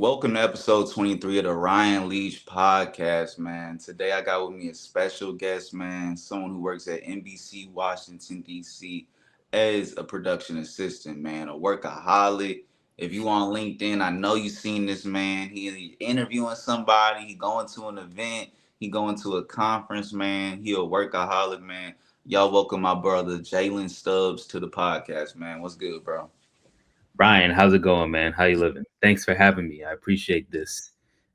Welcome to episode 23 of the Ryan Leach podcast, man. Today I got with me a special guest, man, someone who works at NBC Washington, D.C. as a production assistant, man, a workaholic. If you on LinkedIn, I know you seen this man. He interviewing somebody, he going to an event, he going to a conference, man. He a workaholic, man. Y'all welcome my brother Jalen Stubbs to the podcast, man. What's good, bro? Ryan, how's it going, man? How you living? Thanks for having me. I appreciate this.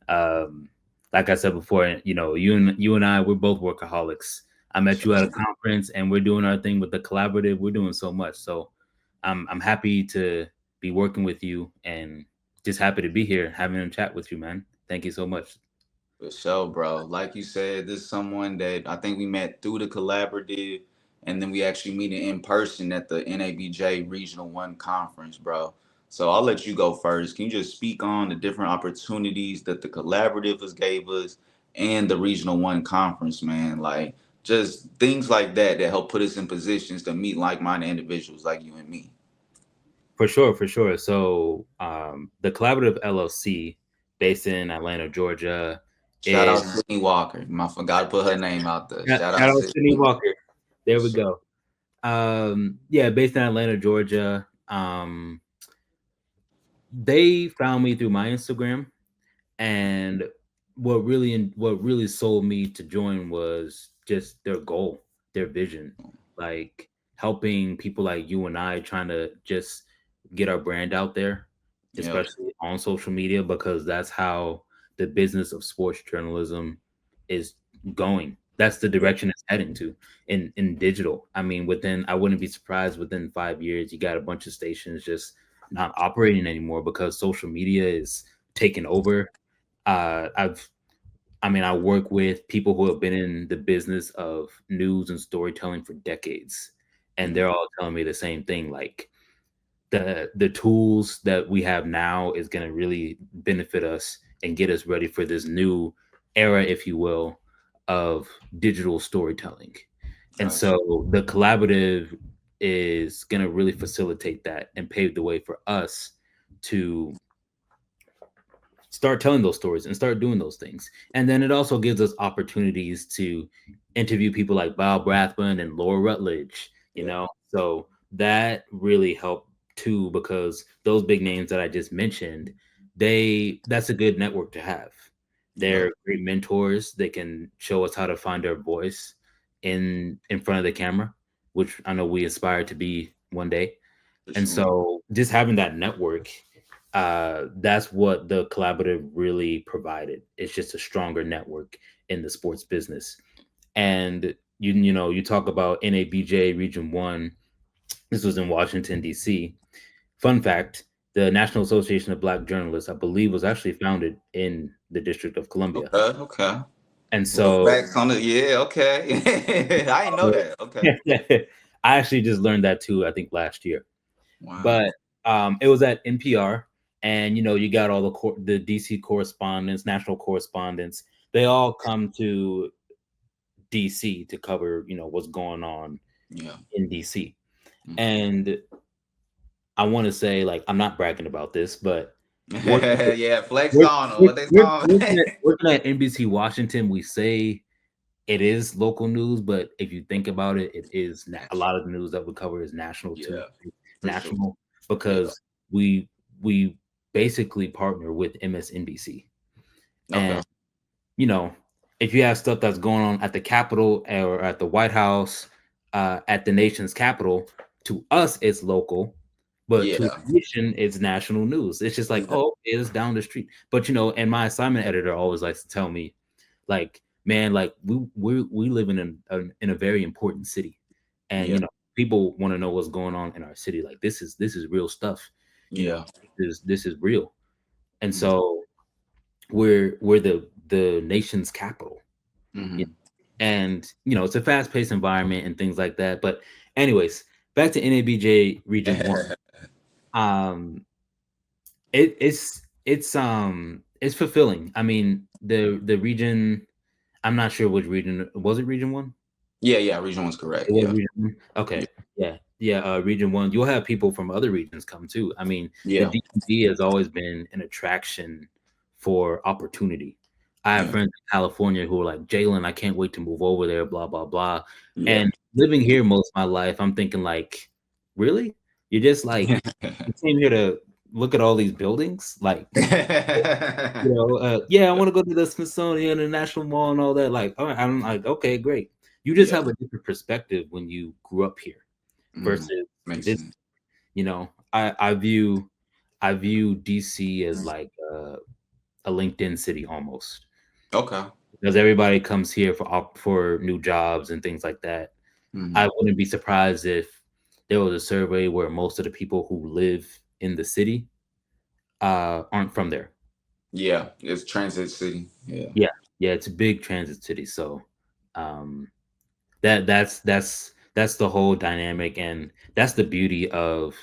Um, like I said before, you and I, we're both workaholics. I met you at a conference, and we're doing our thing with the collaborative. We're doing so much, so I'm happy to be working with you, and just happy to be here having a chat with you, man. Thank you so much. For sure, bro. Like you said, this is someone that I think we met through the collaborative, and then we actually meet in person at the NABJ Regional One Conference, bro. So I'll let you go first. Can you just speak on the different opportunities that the collaborative has gave us and the Regional One Conference, man? Like just things like that that help put us in positions to meet like-minded individuals like you and me. For sure, for sure. So, the Collaborative LLC, based in Atlanta, Georgia, Shout out is Sydney Walker. I forgot to put her name out there. shout Shout out shout out Sydney. Sydney Walker. There we go. Yeah, based in Atlanta, Georgia. They found me through my Instagram, and what really sold me to join was just their goal, their vision, like helping people like you and I trying to just get our brand out there, Yep. especially on social media, because that's how the business of sports journalism is going. That's the direction it's heading to in digital. I mean, I wouldn't be surprised within 5 years, you got a bunch of stations just not operating anymore because social media is taking over. uh, I've, I work with people who have been in the business of news and storytelling for decades, and they're all telling me the same thing. Like the tools that we have now is going to really benefit us and get us ready for this new era, if you will, of digital storytelling. And Gotcha. so the collaborative is going to really facilitate that and pave the way for us to start telling those stories and start doing those things. And then it also gives us opportunities to interview people like Bob Rathbun and Laura Rutledge, Yeah. So that really helped too, because those big names that I just mentioned, that's a good network to have. Yep. They're great mentors. They can show us how to find our voice in front of the camera, which I know we aspire to be one day. For And sure. so just having that network, that's what the collaborative really provided. It's just a stronger network in the sports business. And you talk about NABJ Region 1. This was in Washington, D.C. Fun fact, the National Association of Black Journalists, I believe, was actually founded in the District of Columbia. Okay. Okay. And Little so facts on it. Yeah. Okay. I didn't know that. Okay. I actually just learned that too, I think last year. Wow. But it was at NPR, and you got all the DC correspondents, national correspondents. They all come to DC to cover what's going on Yeah. in DC. Hmm. And I want to say, like, I'm not bragging about this, but working Yeah. Flex work, on them. work, What they work, call working at it. working at NBC Washington, we say it is local news, but if you think about it, it is a lot of the news that we cover is national too. Yeah. For sure. National, Yeah. because we basically partner with MSNBC. Okay. And you know, if you have stuff that's going on at the Capitol or at the White House, at the nation's capital, to us it's local, but to Yeah. the nation it's national news. It's just like, Yeah. oh, okay, it's down the street. But and my assignment editor always likes to tell me, like, man, like we live in a very important city, and Yeah. people want to know what's going on in our city. Like this is real stuff. Yeah. This is real, and Mm-hmm. so we're the nation's capital. you Mm-hmm. and it's a fast-paced environment and things like that. But anyways, back to NABJ Region 1. um it's fulfilling. I mean, the region, I'm not sure which region was. It Region 1? Yeah. Yeah. Region one's correct. It was Yeah. Region 1? Yeah. Okay. Yeah. Yeah, Region 1. You'll have people from other regions come too. I mean, the Yeah. DMV has always been an attraction for opportunity. I have Yeah. friends in California who are like, Jalen, I can't wait to move over there, blah, blah, blah. Yeah. And living here most of my life, I'm thinking like, really? You're just like, you came here to look at all these buildings? Like, yeah, I want to go to the Smithsonian and National Mall and all that. Like, all right, I'm like, okay, great. You just Yeah. have a different perspective when you grew up here Mm, versus makes this. sense. I view DC as like a LinkedIn city almost Okay. because everybody comes here for new jobs and things like that. I Mm. wouldn't be surprised if there was a survey where most of the people who live in the city aren't from there. Yeah, it's Transit City. Yeah. Yeah, yeah, it's a big transit city, so um, that's the whole dynamic, and that's the beauty of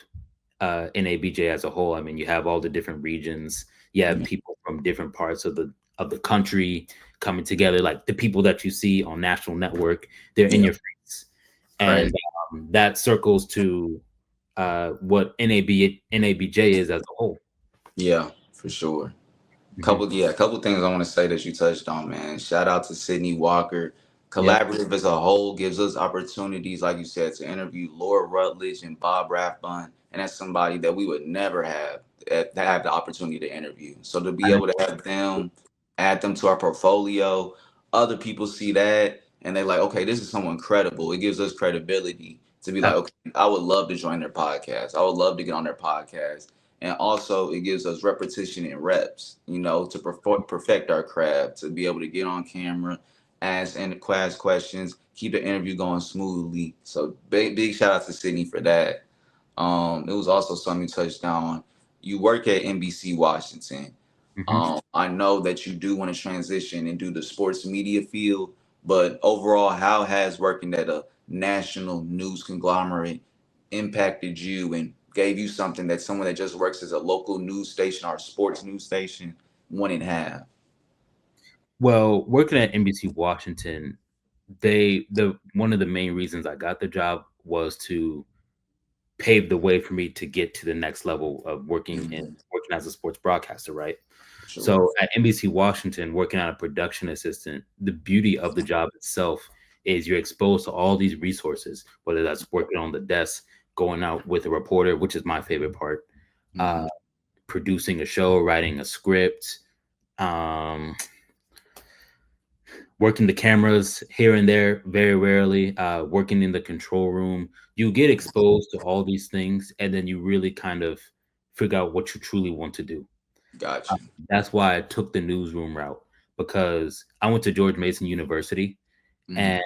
NABJ as a whole. I mean, you have all the different regions. You have Yeah. people from different parts of the country coming together. Like the people that you see on national network, they're in Yeah. your face, and Crazy. that circles to what NABJ is as a whole. Yeah, for sure. Hmm. Couple things I want to say that you touched on, man. Shout out to Sydney Walker. Yep. Collaborative as a whole gives us opportunities, like you said, to interview Laura Rutledge and Bob Rathbun, and that's somebody that we would never have the opportunity to interview. So to I be know. able to have them, add them to our portfolio, other people see that and they're like, okay, this is someone credible. It gives us credibility to be like, Uh, okay, I would love to join their podcast. I would love to get on their podcast, and also it gives us repetition and reps, to perfect our craft, to be able to get on camera, ask questions, keep the interview going smoothly. So big shout out to Sydney for that. It was also something you touched on. You work at NBC Washington. mhm. I know that you do want to transition and do the sports media field, but overall, how has working at a national news conglomerate impacted you and gave you something that someone that just works as a local news station or sports news station wouldn't have? Well, working at NBC Washington, the one of the main reasons I got the job was to pave the way for me to get to the next level of Hmm. working as a sports broadcaster, right? For sure. So at NBC Washington, working on a production assistant, the beauty of the job itself is you're exposed to all these resources, whether that's working on the desk, going out with a reporter, which is my favorite part, uh, Hmm. producing a show, writing a script, um, working the cameras here and there, very rarely, working in the control room. You get exposed to all these things, and then you really kind of figure out what you truly want to do. Got you. That's why I took the newsroom route because I went to George Mason University, Hmm. and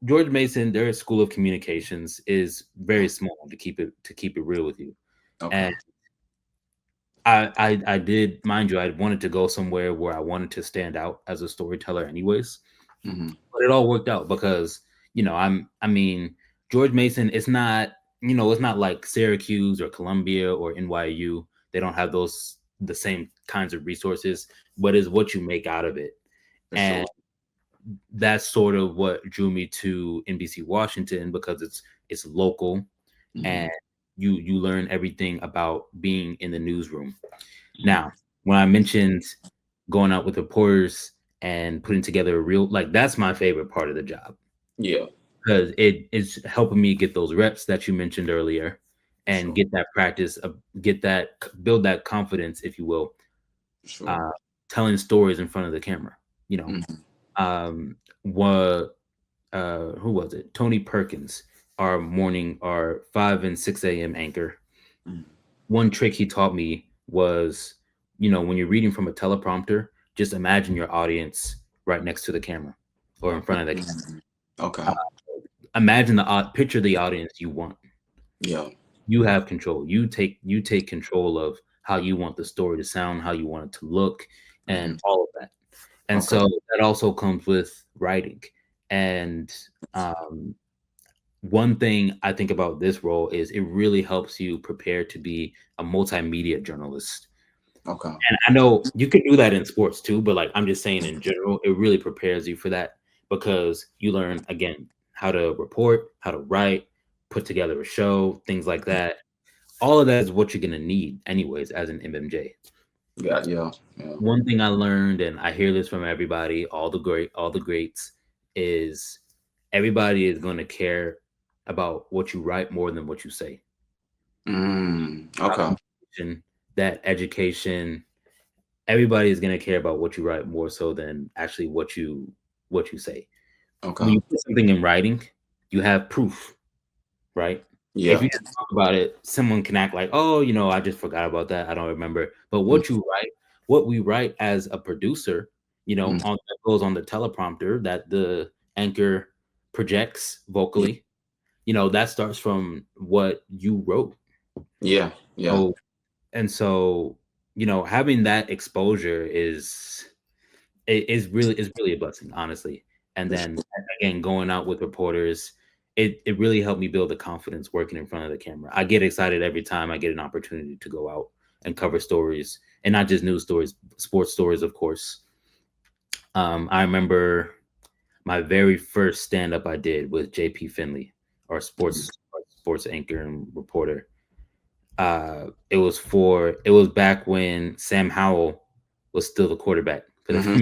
George Mason, their school of communications is very small to keep it real with you. Okay. And I did, mind you, I wanted to go somewhere where I wanted to stand out as a storyteller, anyways. Hmm. But it all worked out because I mean, George Mason, it's not like Syracuse or Columbia or NYU. They don't have the same kinds of resources, but is what you make out of it. For And sure. that's sort of what drew me to NBC Washington because it's local, and Hmm. you learn everything about being in the newsroom. Hmm. Now, when I mentioned going out with reporters and putting together a real, like, that's my favorite part of the job Yeah. because it's helping me get those reps that you mentioned earlier For and sure. get that practice of build that confidence, if you will, For sure. uh, telling stories in front of the camera. You know, Hmm. what who was it? Tony Perkins, our 5 and 6 a.m. anchor. Hmm. One trick he taught me was, when you're reading from a teleprompter, just imagine your audience right next to the camera or in front of the camera. Hmm. Okay. Imagine picture the audience you want. Yeah. You have control. You take control of how you want the story to sound, how you want it to look, Hmm. and all of that. And Okay. so that also comes with writing. And um, one thing I think about this role is it really helps you prepare to be a multimedia journalist. Okay. And I know you can do that in sports too, but like I'm just saying in general, it really prepares you for that because you learn again how to report, how to write, put together a show, things like that. All of that is what you're gonna need anyways as an MMJ. Yeah, yeah, yeah. One thing I learned, and I hear this from everybody, all the greats, is everybody is going to care about what you write more than what you say. Okay, Education, that education, everybody is going to care about what you write more so than actually what you say. When okay. you put something in writing, you have proof, right? If Yeah. you just talk about it, someone can act like, oh, I just forgot about that. I don't remember. But Mm, what we write as a producer, mm, on that goes on the teleprompter that the anchor projects yeah, vocally, that starts from what you wrote. yeah, yeah. So, and so, having that exposure is really a blessing, honestly. And For then sure. again, going out with reporters, it really helped me build the confidence working in front of the camera. I get excited every time I get an opportunity to go out and cover stories, and not just news stories, sports stories, of course. I remember my very first stand up I did with JP Finley, our sports anchor and reporter. It was back when Sam Howell was still the quarterback for the Hmm.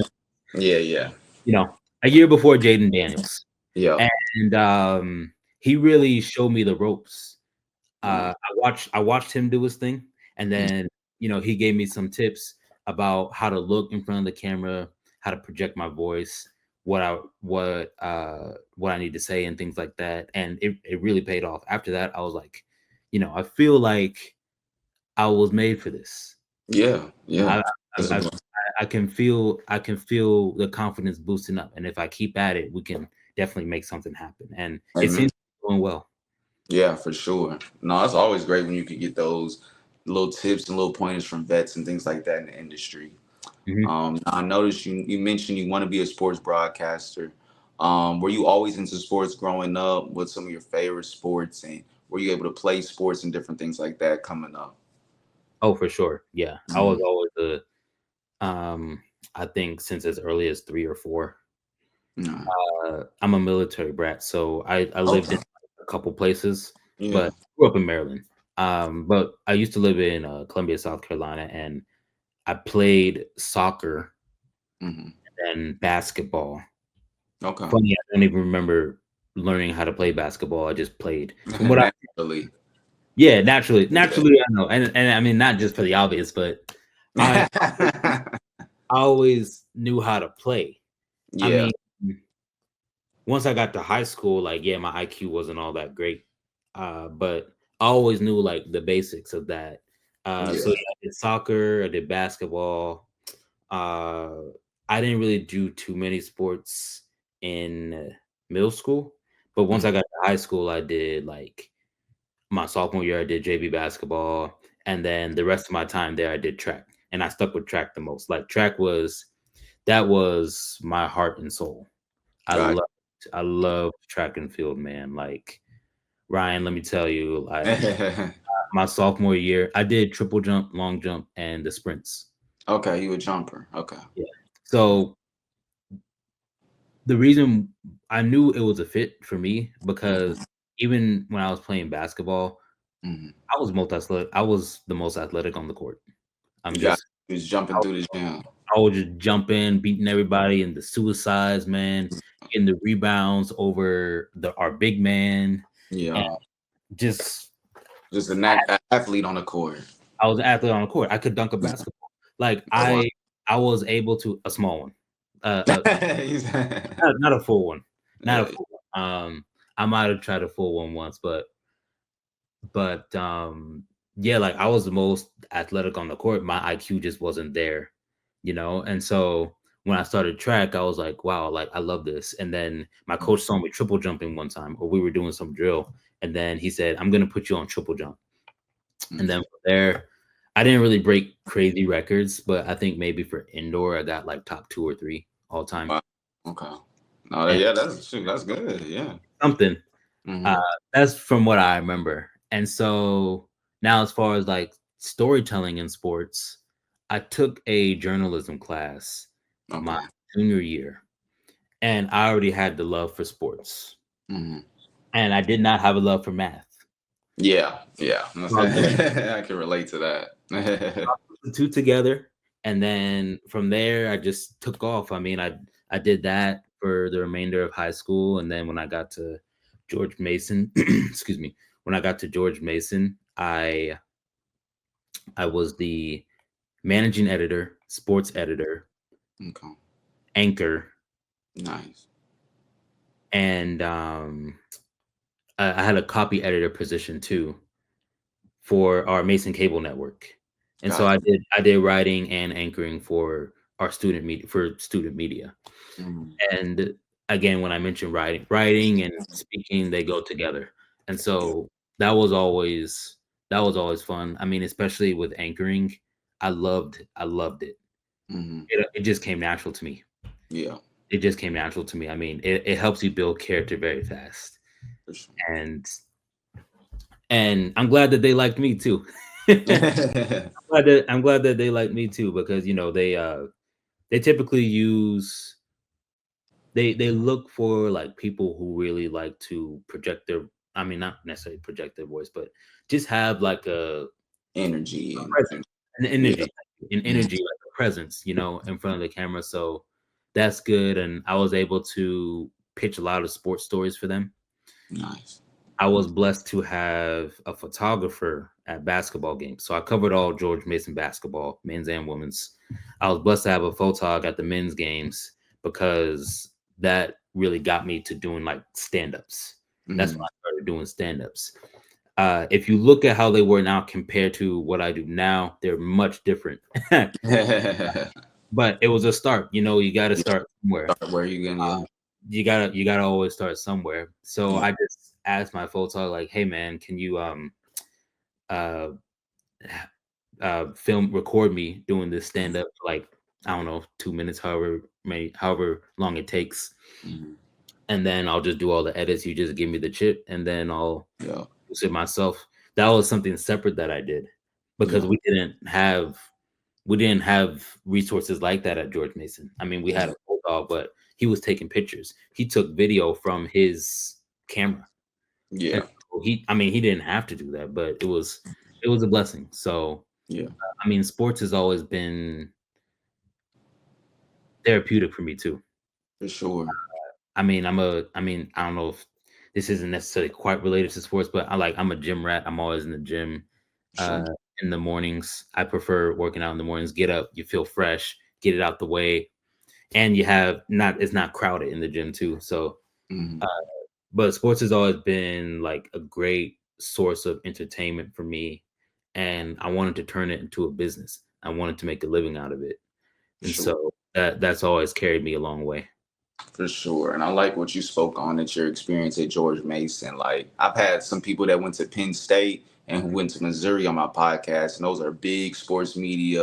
Yeah, yeah, you know, a year before Jaden Daniels. yeah, And he really showed me the ropes. yeah. I watched him do his thing, and Mm, then he gave me some tips about how to look in front of the camera, how to project my voice, what I need to say, and things like that. And it really paid off. After that, I was like, I feel like I was made for this. yeah, yeah. I That's a I I blessing. I can feel the confidence boosting up, and if I keep at it, we can definitely make something happen. And it Amen. seems to be going well. Yeah, for sure. No, it's always great when you can get those little tips and little pointers from vets and things like that in the industry. Mhm. I noticed you mentioned you want to be a sports broadcaster. Were you always into sports growing up? What's some of your favorite sports, and were you able to play sports and different things like that coming up? Oh, for sure. Yeah, I was Mm, always um, I think since as early as 3 or 4. mm. I'm a military brat, so I lived in Okay. a couple places, Yeah. but grew up in Maryland. But I used to live in Columbia, South Carolina, and I played soccer Hmm. and basketball. Okay. Funny, I don't even remember learning how to play basketball. I just played. From what I Naturally. Yeah, naturally, Yeah. naturally, I know, and I mean not just for the obvious, but I I always knew how to play. I Yeah. mean, once I got to high school, like yeah, my IQ wasn't all that great, but I always knew like the basics of that. So Yeah. yeah, I did soccer, I did basketball. Uh, I didn't really do too many sports in middle school, but once Mm. I got to high school, I did like my sophomore year, I did JV basketball, and then the rest of my time there, I did track, and I stuck with track the most. Like track was my heart and soul. I Got loved I loved track and field, man. Like Ryan, let me tell you, you. my sophomore year, I did triple jump, long jump, and the sprints. Okay, you a jumper. Okay. Yeah. So the reason I knew it was a fit for me because even when I was playing basketball, Mm-hmm. I was the most athletic on the court. I'm You got just you was jumping I through the gym. I would just jump in, beating everybody in the suicides, man, getting the rebounds over our big man, and Yeah. just Just an athlete on the court. I was an athlete on the court. I could dunk a Yeah. basketball. Like Oh, wow. I was able to a small one, Yeah, not a full one, not a yeah. full one. I might have tried a full one once, but yeah, like I was the most athletic on the court. My IQ just wasn't there, And so when I started track, I was like, wow, like I love this. And then my coach saw me triple jumping one time, or we were doing some drill, and then he said, I'm gonna put you on triple jump. And then Mhm. from there, I didn't really break crazy records, but I think maybe for indoor, I got like top 2 or 3 all time. Wow. Okay. No, And yeah, that's shoot, that's good. Yeah. something. Uh, Hmm. that's from what I remember. And so now, as far as like storytelling in sports, I took a journalism class my Okay. junior year, and I already had the love for sports, Hmm. and I did not have a love for math. Yeah. Yeah. So I was able to I can relate to that. put the two together, And then from there, I just took off. I mean, I did that for the remainder of high school, and then when I got to George Mason, excuse me, when I got to George Mason, I was the managing editor, sports editor, Okay. anchor, Nice. and I had a copy editor position too for our Mason Cable Network. And so Got I did writing and anchoring for our student media. you. Mm, And again, when I mentioned writing and speaking, they go together. And yeah. so that was always fun. I mean, especially with anchoring, I loved it. Hmm. It just came natural to me. Yeah. It just came natural to me. I mean, it helps you build character very fast. For sure. And I'm glad that they liked me too. I'm glad that they liked me too because they typically use they look for like people who really like to project their, I mean, not necessarily project their voice, but just have like Energy a and, presence, and an yeah. Mhm. energy, like a presence, in front of the camera. So that's good. And I was able to pitch a lot of sports stories for them. Nice. I was blessed to have a photographer at basketball games. So I covered all George Mason basketball, men's and women's. I was blessed to have a photog at the men's games because that really got me to doing like stand ups. That's when Hmm. I started doing stand ups. If you look at how they were now compared to what I do now, they're much different. Yeah. But it was a start. You got to start somewhere. Start where you gonna? Yeah. You gotta always start somewhere. So Yeah. I just asked my photog like, "Hey man, can you uh film record me doing this stand up for like, I don't know, 2 minutes, however long it takes, Hmm. and then I'll just do all the edits. You just give me the chip, and then I'll Yeah. use it myself." That was something separate that I did because Yeah. we didn't have resources like that at George Mason. I mean, we had Yeah. a photog, but he was taking pictures. He took video from his camera. And Yeah. so I mean, he didn't have to do that, but it was a blessing. So, Yeah. I mean, sports has always been therapeutic for me too. For sure. I mean, I don't know if this isn't necessarily quite related to sports, but I'm a gym rat. I'm always in the gym For uh sure. in the mornings. I prefer working out in the mornings. Get up, you feel fresh, get it out the way, and it's not crowded in the gym too. So, Hmm. uh, but sports has always been like a great source of entertainment for me, and I wanted to turn it into a business. I wanted to make a living out of it, For and sure. so that's always carried me a long way. For sure. And I like what you spoke on at your experience at George Mason. Like, I've had some people that went to Penn State and who went to Missouri on my podcast, and those are big sports media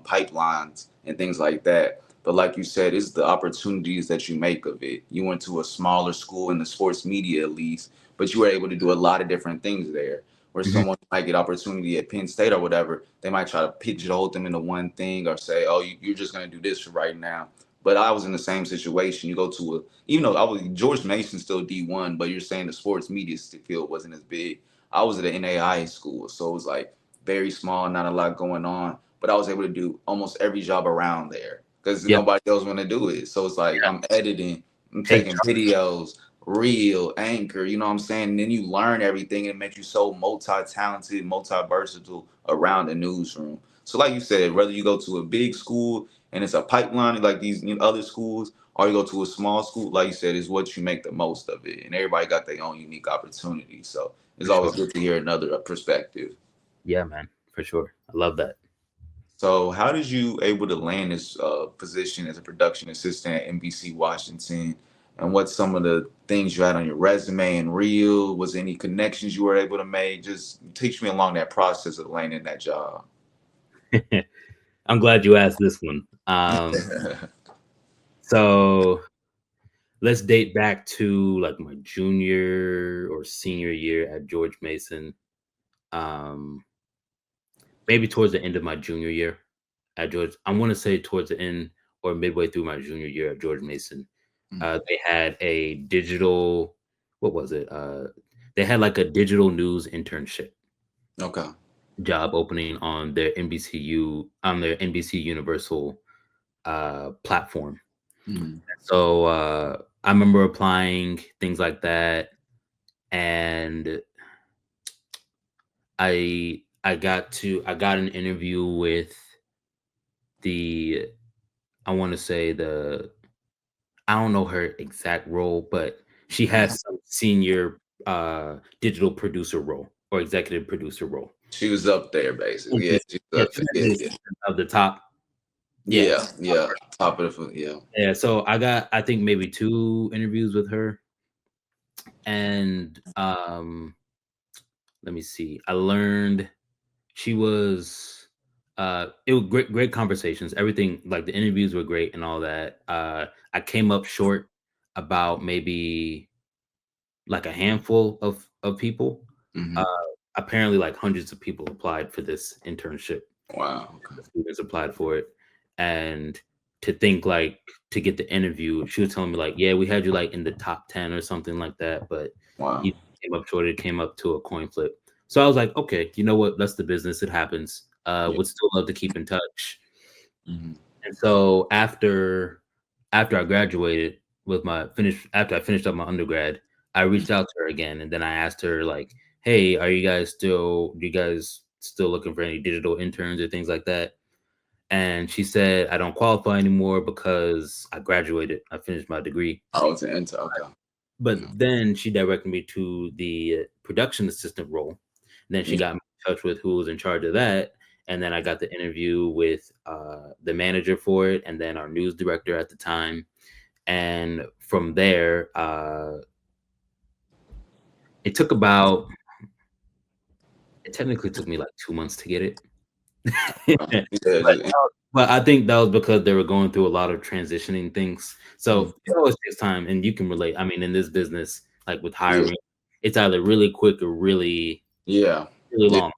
pipelines and things like that. But like you said, it's the opportunities that you make of it. You went to a smaller school in the sports media, at least, but you were able to do a lot of different things there. Where Mhm. someone might get opportunity at Penn State or whatever, they might try to pigeonhole them into one thing or say, "Oh, you're just going to do this for right now." But I was in the same situation. You go to even though I was George Mason still D1, but you're saying the sports media field wasn't as big. I was at an NAI school, so it was like very small, not a lot going on. But I was able to do almost every job around there because Yep. nobody else want to do it. So it's like I'm editing, I'm taking HR. videos, reel, anchor. You know what I'm saying? And then you learn everything, and it makes you so multi-talented, multi-versatile around the newsroom. So like you said, whether you go to a big school and it's a pipeline like these other schools, or you go to a small school, like you said, is what you make the most of it. And everybody got their own unique opportunity. So it's For sure. always good to hear another perspective. Yeah, man, for sure. I love that. So how did you able to land this position as a production assistant at NBC Washington? And what's some of the things you had on your resume and reel? Was there any connections you were able to make? Just teach me along that process of landing that job. I'm glad you asked this one. So let's date back to like my junior or senior year at George Mason. Um, Maybe towards the end of my junior year at George. I want to say towards the end or midway through my junior year at George Mason. Mhm. They had a what was it? They had like a digital news internship. Okay. job opening on their NBC Universal platform. Mm-hmm. So I remember applying things like that, and I got an interview with the I want to say the I don't know her exact role, but she Mm-hmm. has some senior digital producer role or executive producer role. She was up there basically. Yeah, she was Yeah, up she's there. like Yeah, the yeah, assistant of the top. Yeah, yeah, yeah. Top of the foot. Yeah. yeah. So I think maybe two interviews with her, and let me see. I learned she was it was great conversations. Everything like the interviews were great and all that. I came up short about maybe like a handful of people. Uh, Mm-hmm. apparently, like hundreds of people applied for this internship. Wow. Okay. Students applied for it, and to think like to get the interview, she was telling me like, yeah, we had you like in the top 10 or something like that, but Wow. you came up short. It came up to a coin flip. So I was like, okay, you know what? That's the business. It happens. Yeah. Would still love to keep in touch. Mm-hmm. And so after I graduated with my finish after I finished up my undergrad, I reached out to her again, and then I asked her like, "Hey, do you guys still looking for any digital interns or things like that?" And she said, "I don't qualify anymore because I graduated. I finished my degree." I was an intern. Okay. But Yeah. then she directed me to the production assistant role. And then she Yeah. got me in touch with who was in charge of that. And then I got the interview with the manager for it, and then our news director at the time. And from there, it took about, it technically took me like 2 months to get it. Yeah. but, Just, but I think that was because they were going through a lot of transitioning things. mm, So it always takes time, and you can relate. I mean, in this business, like with yeah. hiring, it's either really quick or Yeah. really Yeah. long.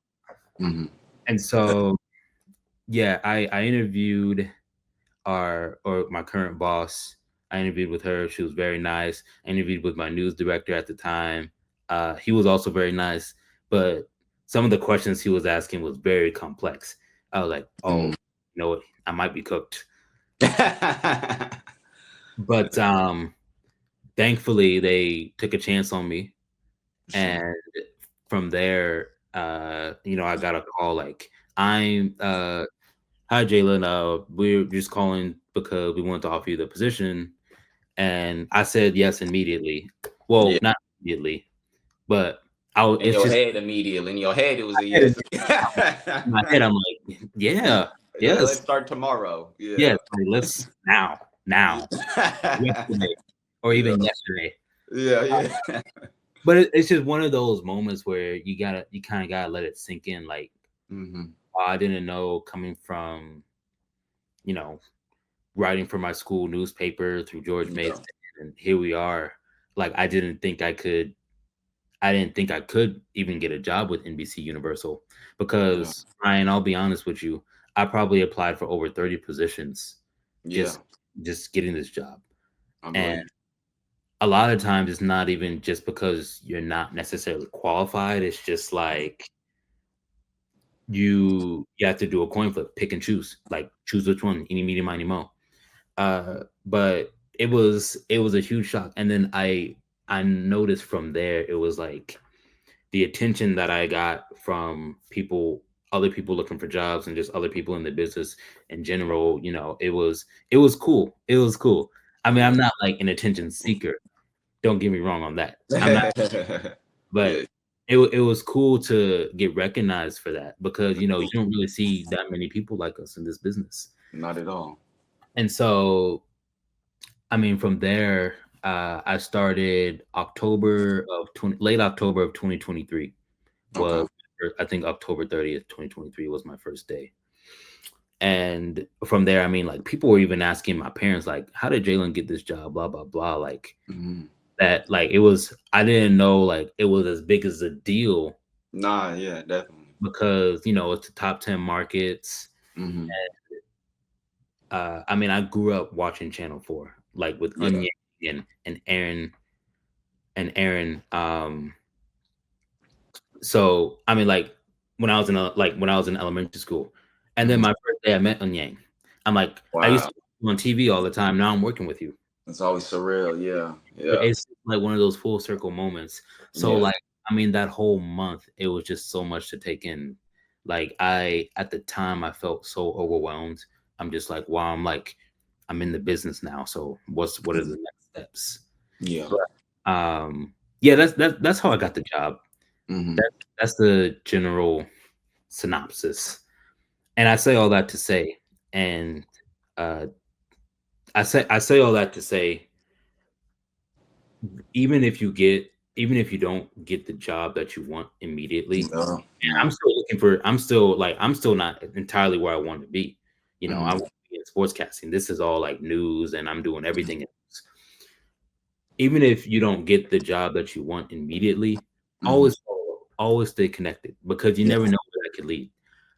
Mm-hmm. And so, yeah, I interviewed or my current boss. I interviewed with her. She was very nice. I interviewed with my news director at the time. He was also very nice, but some of the questions he was asking was very complex. I was like, oh, Mm-hmm. you know what? I might be cooked. But thankfully, they took a chance on me, Sure. and from there, I got a call like, I'm hi Jalen, we're just calling because we want to offer you the position. And I said yes immediately. Well, Yeah. not immediately, but In it's your just head immediately. In your head, it was a in yes. my head, I'm like, yeah, Let's yes, start tomorrow. yes, Yeah. like, let's now, Yeah. yesterday, or Yeah. even yesterday. Yeah. Uh, Yeah. But it's just one of those moments where you kind of gotta let it sink in. Like, Mm-hmm. oh, I didn't know coming from, you know, writing for my school newspaper through George Yeah. Mason, and here we are. Like, I didn't think I could even get a job with NBC Universal Yeah. because, Ryan, I'll be honest with you, I probably applied for over 30 positions Yeah. just getting this job. I And believe. a lot of times it's not even just because you're not necessarily qualified. It's just like you have to do a coin flip, pick and choose, like choose which one, any meeny miny mo. But it was a huge shock. And then I noticed from there it was like the attention that I got from other people looking for jobs and just other people in the business in general, it was cool. It was cool. I mean, Yeah. I'm not like an attention seeker. Don't get me wrong on that. I'm not, but Yeah. it was cool to get recognized for that because you don't really see that many people like us in this business. Not at all. And so, I mean, from there, I started late October of 2023 Okay. was, I think October 30th, 2023 was my first day. And from there, I mean, like people were even asking my parents, like, how did Jalen get this job? Blah, blah, blah. Like Mm-hmm. that, like I didn't know like it was as big as a deal Nah. Yeah. Definitely. because, it's the top 10 markets. Mm-hmm. I mean, I grew up watching Channel 4, like with Yeah. Onion and Aaron. So, I mean, like, when I was when I was in elementary school. And then Hmm. my first day I met Onyang. I'm like, I used Wow. to watch you on TV all the time. Now I'm working with you. It's always surreal. Yeah. Yeah. It's like one of those full circle moments. So Yeah. like, I mean, that whole month, it was just so much to take in. Like I at the time I felt so overwhelmed. I'm just like, wow, I'm in the business now. So what are Mhm. the next steps? Yeah. But yeah, that's how I got the job. Hmm. That that's the general synopsis. And I say all that to say, and uh I say all that to say, even if you get even if you don't get the job that you want immediately, Yeah. I'm Yeah. still looking for I'm still not entirely where I want to be. I Hmm. want to be in sportscasting. This is all like news and I'm doing everything else. Even if you don't get the job that you want immediately, Hmm. always stay connected because you Yeah. never know where that could lead.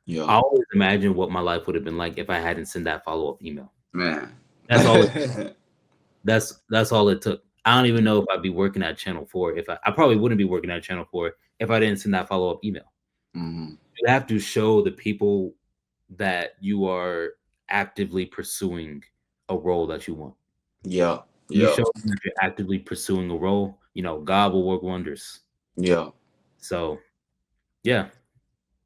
Yeah. I always imagine what my life would have been like if I hadn't sent that follow-up email. Man. That's all that's all it took. I don't even know if I'd be working at Channel 4 if I probably wouldn't be working at Channel 4 if I didn't send that follow-up email. Hmm. You have to show the people that you are actively pursuing a role that you want. Yeah. You Yeah. show them that you're actively pursuing a role, God will work wonders. Yeah. So, yeah.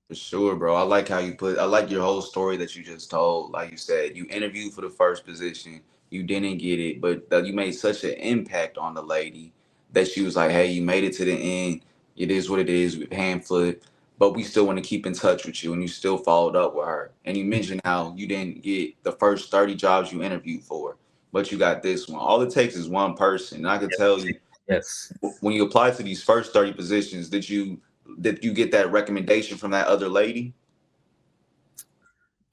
For sure, bro. I like your whole story that you just told. Like you said, you interviewed for the first position, you didn't get it, but you made such an impact on the lady that she was like, hey, you made it to the end. It is what it is, with hand foot, but we still want to keep in touch with you. And you still followed up with her. And you mentioned how you didn't get the first 30 jobs you interviewed for, but you got this one. All it takes is one person. And I can tell you, Yes. when you apply to these first 30 positions, did you get that recommendation from that other lady?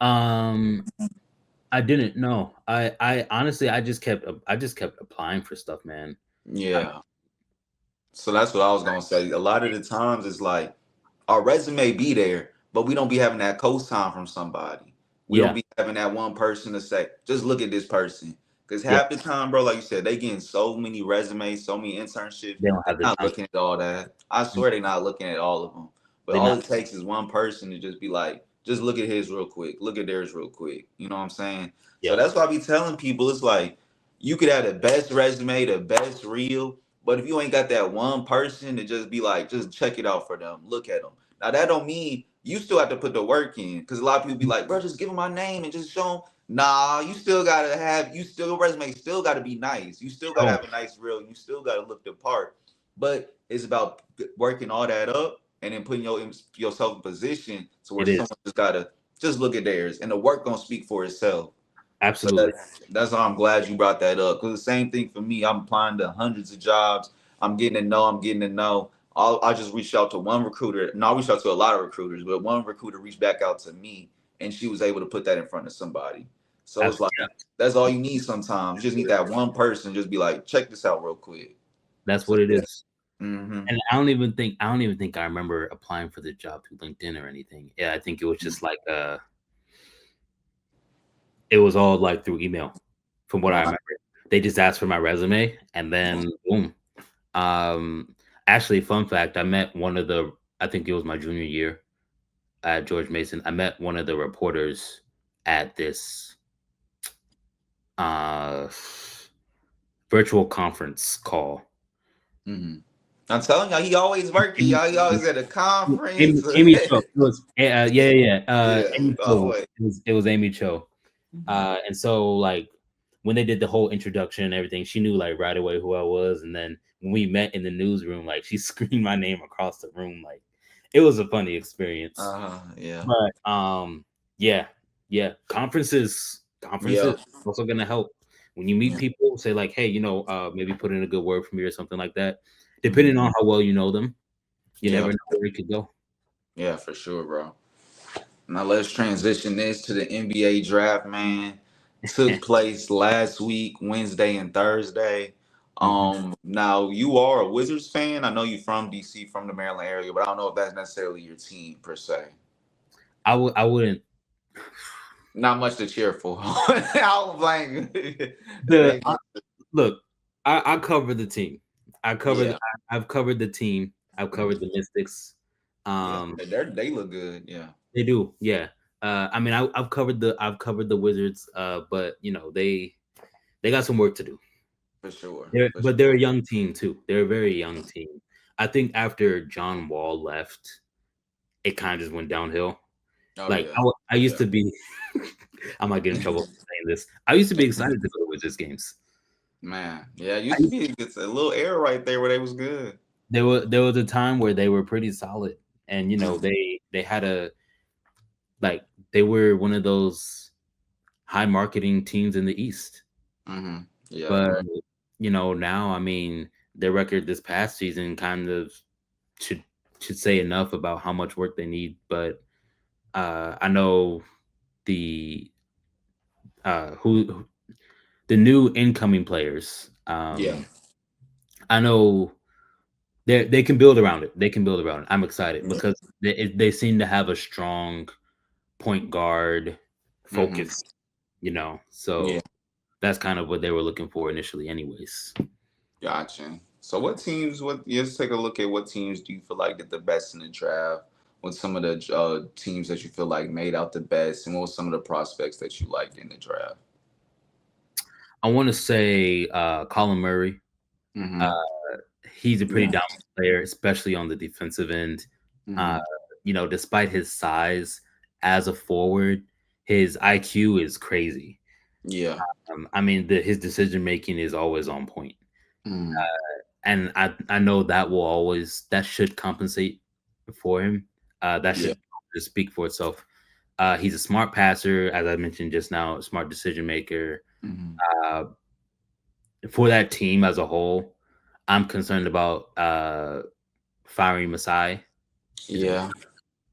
Um I didn't know. I honestly I just kept applying for stuff, man. I, Yeah. So that's what I was gonna say. A lot of the times it's like our resume be there, but we don't be having that co-sign from somebody. We don't yeah. be having that one person to say, just look at this person. Because Yeah. half the time, bro, like you said, they getting so many resumes, so many internships. They don't They have the not time. looking at all that. I swear they not looking at all of them. But They're all not. it takes is one person to just be like, just look at his real quick. Look at theirs real quick. You know what I'm saying? So Yep. that's why I be telling people, it's like you could have the best resume, the best reel, but if you ain't got that one person to just be like, just check it out for them, look at them. Now that don't mean you still have to put the work in, because a lot of people be like, bro, just give them my name and just show them. Nah, you still gotta have, you still your resume still gotta be nice. You still gotta Oh, have a nice reel. You still gotta look the part. But it's about working all that up and then putting yourself in position to where it is. someone just gotta just look at theirs, and the work gonna speak for itself. So Absolutely. that's why I'm glad you brought that up. Cause the same thing for me. I'm applying to hundreds of jobs. I'm getting to know. I'm getting to know. I just reached out to one recruiter. No, I reached out to a lot of recruiters, but one recruiter reached back out to me, and she was able to put that in front of somebody. So it's like Yeah, that's all you need sometimes. You just need that one person. Just be like, check this out real quick. that's So what it yeah. is. Mm-hmm. And I don't even think I remember applying for the job through LinkedIn or anything. Yeah, I think it was just like it was all like through email from what I Wow. remember. They just asked for my resume and then boom. Um Actually, fun fact, I think it was my junior year at George Mason. I met one of the reporters at this uh virtual conference call. Mm-hmm. I'm telling y'all, he always working. Amy, Y'all, he always at a conference. Amy Cho. It was yeah, yeah, yeah. Yeah, Amy Cho. always. It was Amy Cho. Mhm. And so like when they did the whole introduction and everything, she knew like right away who I was. And then when we met in the newsroom, like she screamed my name across the room. Like it was a funny experience. Yeah. But yeah, yeah. Conferences Yeah. also gonna help. When you meet Yeah. people, say like, hey, maybe put in a good word for me or something like that. Mhm. Depending on how well you know them, you Yeah. never know where it could go. Yeah, for sure, bro. Now let's transition this to the NBA draft, man. Took place last week, Wednesday and Thursday. Mhm. Now you are a Wizards fan. I know you from DC, from the Maryland area, but I don't know if that's necessarily your team per se. I wouldn't Not much to cheer for. I don't blame you. It the ain't much. look. I cover the team. Yeah. I've covered the team. I've Mhm. covered the Mystics. Yeah, Um, they look good. Yeah, they do, yeah. I mean, I've covered the Wizards, but you know they got some work to do. for sure, for But they're sure. a young team too. They're a very young team. I think after John Wall left, it kind of just went downhill. Oh Like yeah, I used yeah. to be, I might get in trouble for saying this. I used to be excited to go to Wizards games. Man, yeah, it I used to be it's a little era right there where they was good. there was a time where they were pretty solid, and you know Mm-hmm. they had a like they were one of those high marketing teams in the East. Mm-hmm. Yeah, But you know now, I mean, their record this past season kind of should should say enough about how much work they need. But I know the who the new incoming players. yeah, I know they can build around it. They can build around it. I'm excited yeah. because they seem to have a strong point guard Mm-hmm. focus. You know, Yeah, so that's kind of what they were looking for initially, anyways. gotcha. So what teams? What? Let's take a look at what teams do you feel like did the best in the draft? What's some of the teams that you feel like made out the best, and what was some of the prospects that you liked in the draft? I want to say Colin Murray. Uh, Mm-hmm. he's a pretty Yeah. dominant player, especially on the defensive end. Uh, Mm-hmm. you know, despite his size as a forward, his IQ is crazy. Yeah. I mean, his decision making is always on point, Mm-hmm. and I know that should compensate for him. That Yeah. should just speak for itself. He's a smart passer, as I mentioned just now, a smart decision maker. Mm-hmm. Uh, for that team as a whole, I'm concerned about firing Masai. Is it Yeah.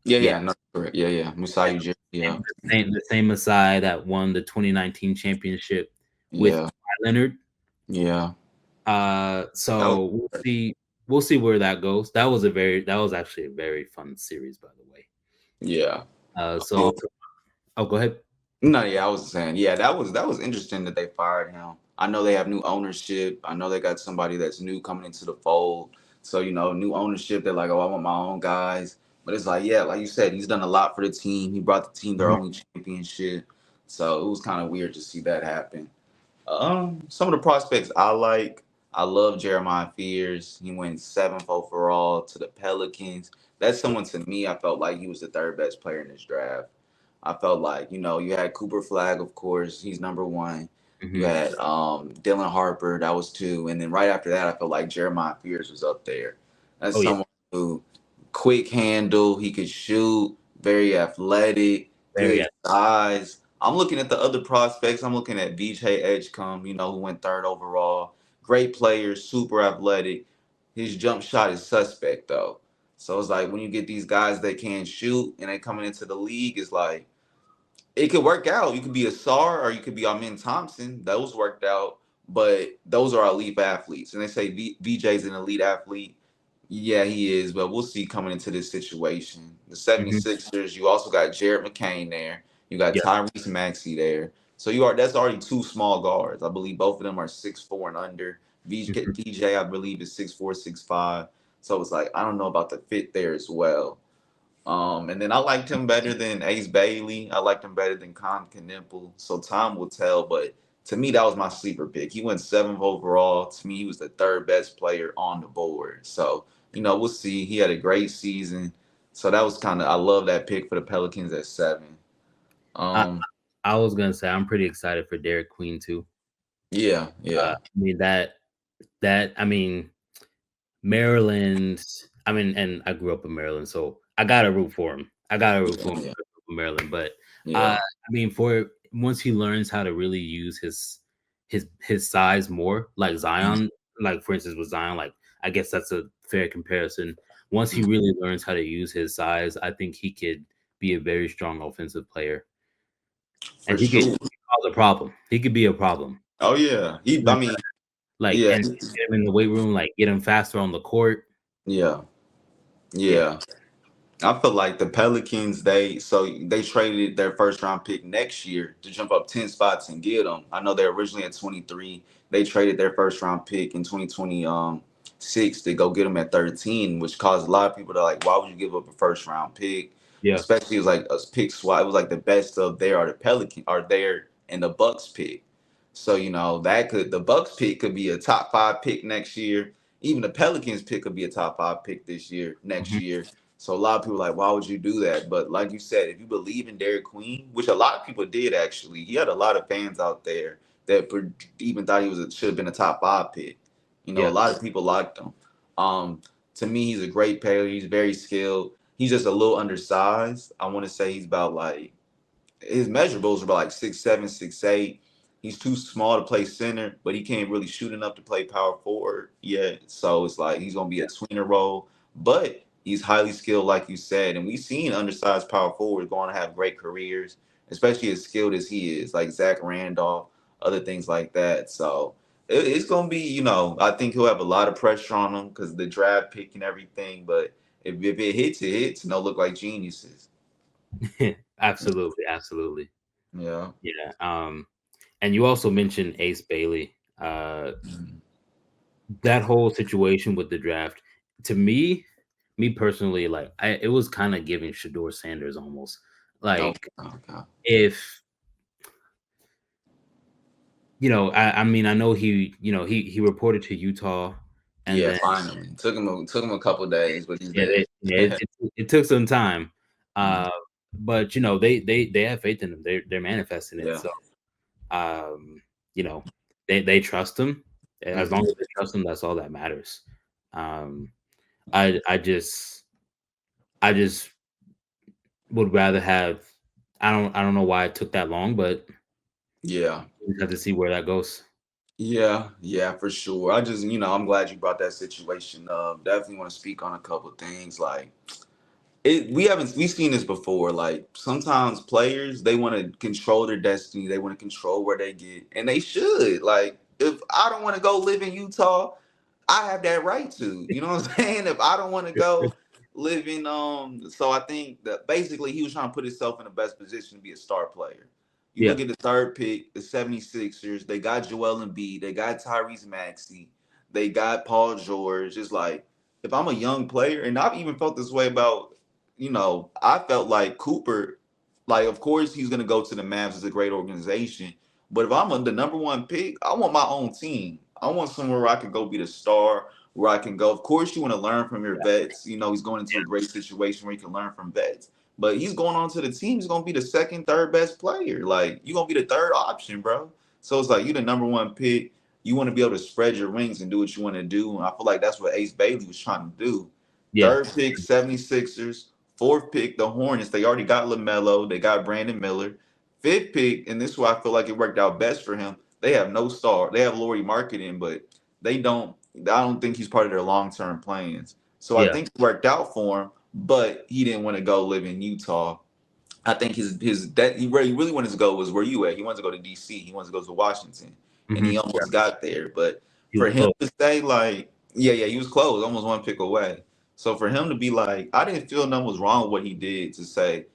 Yeah. Yeah, Yeah. No, correct. Yeah. Yeah. Musayu Ujiri. Yeah. the same Masai that won the 2019 championship with Yeah. Kawhi Leonard. Yeah. That was, So we'll see where that goes. That was actually a very fun series, by the way. yeah. So oh, go ahead. No, yeah, I was saying, yeah, that was interesting that they fired him. I know they have new ownership. I know they got somebody that's new coming into the fold. So, new ownership, they're like, oh, I want my own guys. But it's like, yeah, like you said, he's done a lot for the team. He brought the team their Mhm. only championship. So it was kind of weird to see that happen. Some of the prospects I like, I love Jeremiah Fears. He went seventh overall to the Pelicans. That's someone to me. I felt like he was the third best player in this draft. I felt like you had Cooper Flag, of course, he's number one. You Mhm. had Dylan Harper, that was two, and then right after that, I felt like Jeremiah Fears was up there. That's Oh yeah, someone who quick handle, he could shoot, very athletic, there, good yeah. size. I'm looking at the other prospects. I'm looking at VJ Edgecombe, who went third overall. Great player, super athletic. His jump shot is suspect though. So it's like when you get these guys that can shoot and they coming into the league, it's like it could work out. You could be a star or you could be Amin Thompson. Those worked out, but those are elite athletes. And they say VJ's an elite athlete. Yeah, he is, but we'll see coming into this situation. The Mhm. 76ers, you also got Jared McCain there. You got Yeah. Tyrese Maxey there. So that's already two small guards. I believe both of them are 6'4" and under. Mhm. VJ, I believe, is 6'4", 6'5". So it's like I don't know about the fit there as well. And then I liked him better than Ace Bailey. I liked him better than Con Knipple. So time will tell. But to me, that was my sleeper pick. He went seventh overall. To me, he was the third best player on the board. So, we'll see. He had a great season. So that was I love that pick for the Pelicans at seven. I, Um, I was gonna say I'm pretty excited for Derek Queen too. yeah, yeah, I mean I mean Maryland. I mean, and I grew up in Maryland, so I gotta root for him. I gotta root for him yeah, because of Maryland. But yeah. I mean, for once he learns how to really use his size more, like Zion, like for instance with Zion, like I guess that's a fair comparison. Once he Mhm. really learns how to use his size, I think he could be a very strong offensive player, For and he could sure. cause a problem. He could be a problem. Oh, yeah. I Learn mean, like yeah, and get him in the weight room, like get him faster on the court. yeah, Yeah. yeah. I feel like the Pelicans, they traded their first round pick next year to jump up 10 spots and get them. I know they're originally at 23. They traded their first round pick in 2020 6 to go get him at 13, which caused a lot of people to like, why would you give up a first round pick? Yeah. Especially it was like a pick swap. It was like the best of there are the Pelican are there and the Bucks pick. So that could the Bucks pick could be a top 5 pick next year. Even the Pelicans pick could be a top 5 pick this year, next Mhm. year. So a lot of people are like, why would you do that? But like you said, if you believe in Derek Queen, which a lot of people did actually, he had a lot of fans out there that even thought he should have been a top 5 pick. A Yeah. lot of people liked him. Um, to me, he's a great player. He's very skilled. He's just a little undersized. I want to say he's about like his measurables are about like 6'7", 6'8". He's too small to play center, but he can't really shoot enough to play power forward yet. So it's like he's gonna be a tweener role, but he's highly skilled, like you said. And we've seen undersized power forwards going to have great careers, especially as skilled as he is, like Zach Randolph, other things like that. So it's gonna be, I think he'll have a lot of pressure on him because the draft pick and everything. But if it hits, it hits, and they'll look like geniuses. Absolutely, absolutely. Yeah. Yeah. And you also mentioned Ace Bailey. Mhm. That whole situation with the draft, to me personally, like it was kind of giving Shador Sanders almost. Like Okay. Okay. if I mean, I know he reported to Utah, and Yeah, then finally. Took him a couple days, but he's yeah, there. it took some time. Mhm. Uh, but they have faith in him. They're manifesting it. Yeah. So um, you know, they trust him. As long Hmm. as they trust him, that's all that matters. Um, I just would rather have. I don't know why it took that long, but Yeah. we have to see where that goes. Yeah, yeah, for sure. I just, I'm glad you brought that situation up. Definitely want to speak on a couple of things. Like we've seen this before. Like sometimes players they want to control their destiny. They want to control where they get, and they should. Like if I don't want to go live in Utah, I have that right to. You know what I'm saying? If I don't want to go live in so I think that basically he was trying to put himself in the best position to be a star player. You Yeah, look at the third pick, the 76ers, they got Joel Embiid, they got Tyrese Maxey, they got Paul George. It's like if I'm a young player, and I've even felt this way about, I felt like Cooper, like of course he's gonna go to the Mavs, it's a great organization. But if I'm the number one pick, I want my own team. I want somewhere where I can go be the star, where I can go. Of course, you want to learn from your vets. He's going into a great situation where he can learn from vets. But he's going on to the team. He's gonna be the second, third best player. Like you're gonna be the third option, bro. So it's like you the number one pick. You want to be able to spread your wings and do what you want to do. And I feel like that's what Ace Bailey was trying to do. yeah, Third pick, 76ers. Fourth pick, the Hornets. They already got LaMelo. They got Brandon Miller. Fifth pick, and this is why I feel like it worked out best for him. They have no star. They have Laurie Marketing, but they don't. I don't think he's part of their long term plans. So I yeah. think it worked out for him, but he didn't want to go live in Utah. I think his that he really wanted to go was where you at. He wanted to go to DC. He wanted to go to Washington, and he Yeah, almost got there. But he for was him close. to say like, yeah, he was close, almost one pick away. So for him to be like, I didn't feel nothing was wrong with what he did to say,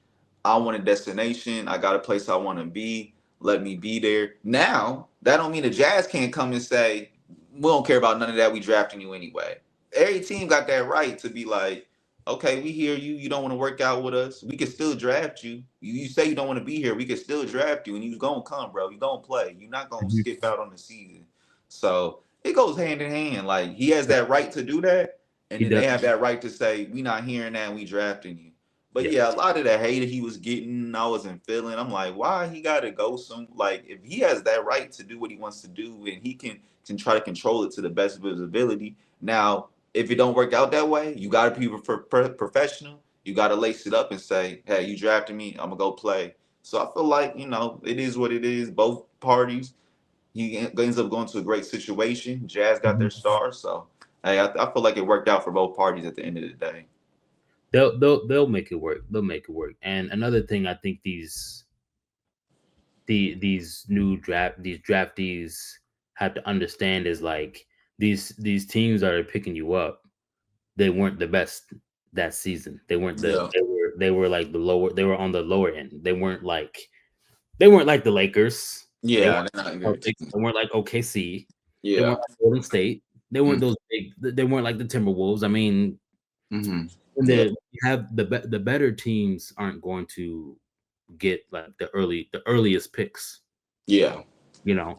I want a destination. I got a place I want to be. Let me be there. Now that don't mean the Jazz can't come and say we don't care about none of that. We drafting you anyway. Every team got that right to be like, okay, we hear you. You don't want to work out with us. We can still draft you. You say you don't want to be here. We can still draft you, and you're gonna come, bro. You're gonna play. You're not gonna Mhm. skip out on the season. So it goes hand in hand. Like he has that right to do that, and He then does. they have that right to say we not hearing that. And we drafting you. But Yeah. yeah, a lot of the hate he was getting, I wasn't feeling. I'm like, why he got to go some? Like, if he has that right to do what he wants to do, and he can try to control it to the best of his ability. Now, if it don't work out that way, you got to be professional. You got to lace it up and say, hey, you drafted me, I'm gonna go play. So I feel like it is what it is. Both parties, he ends up going to a great situation. Jazz got their Mhm. stars, so hey, I feel like it worked out for both parties at the end of the day. They'll make it work. They'll make it work. And another thing, I think these draftees have to understand is like these teams that are picking you up, they weren't the best that season. Yeah. They were like the lower. They were on the lower end. They weren't like the Lakers. They weren't Yeah, they're not like good Celtics. team. They weren't like OKC. They Yeah. weren't like Golden State. They weren't those big. They weren't like the Timberwolves. I mean, Mm-hmm. when Yeah. you have the better teams aren't going to get like the earliest picks. Yeah.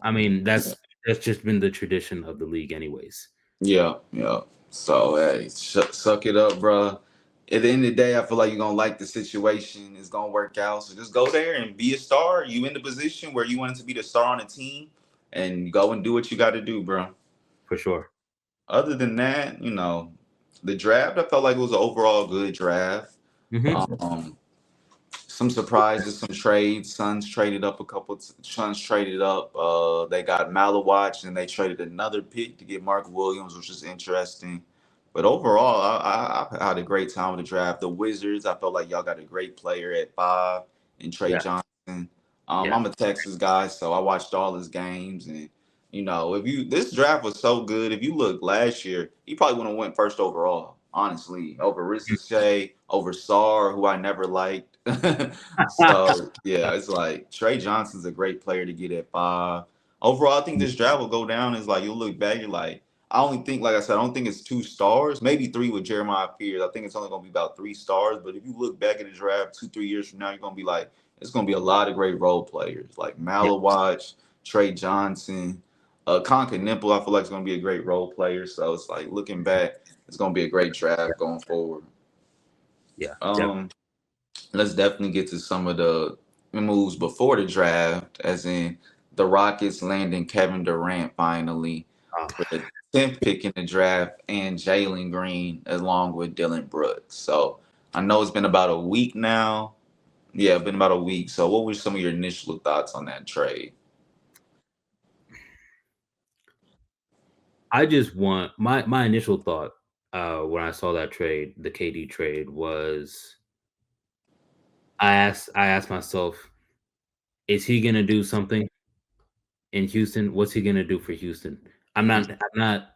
I mean Yeah. that's just been the tradition of the league, anyways. Yeah. Yeah. So hey, suck it up, bro. At the end of the day, I feel like you're gonna like the situation. It's gonna work out. So just go there and be a star. You in the position where you wanted to be the star on the team, and go and do what you got to do, bro. For sure. Other than that, the draft, I felt like it was an overall good draft. Hmm. Um, some surprises, some trades. Suns traded up a couple. Suns traded up. They got Malawatch, and they traded another pick to get Mark Williams, which is interesting. But overall, I had a great time with the draft. The Wizards, I felt like y'all got a great player at 5 in Trey Yeah. Johnson. Yeah. I'm a Texas guy, so I watched all his games, and if you this draft was so good. If you look last year, he probably would have went first overall. Honestly, over Risa Shea, over Sar, who I never liked. So yeah, it's like Trey Johnson's a great player to get at 5. Overall, I think this draft will go down as like you'll look back, you're like, I only think, like I said, I don't think it's 2 stars, maybe 3 with Jeremiah Pierce. I think it's only gonna be about 3 stars. But if you look back at the draft 2, 3 years from now, you're gonna be like, it's gonna be a lot of great role players like Yeah. Malawatch, Trey Johnson, Conker Nipple. I feel like it's gonna be a great role player. So it's like looking back, it's gonna be a great draft going forward. Yeah. Definitely. Um, let's definitely get to some of the moves before the draft, as in the Rockets landing Kevin Durant finally for the 10th pick in the draft, and Jalen Green along with Dylan Brooks. So I know it's been about a week now. Yeah, it's been about a week. So what were some of your initial thoughts on that trade? I just want my initial thought when I saw that trade, the KD trade, was I asked myself, is he gonna do something in Houston? What's he gonna do for Houston? I'm Mm, not I'm not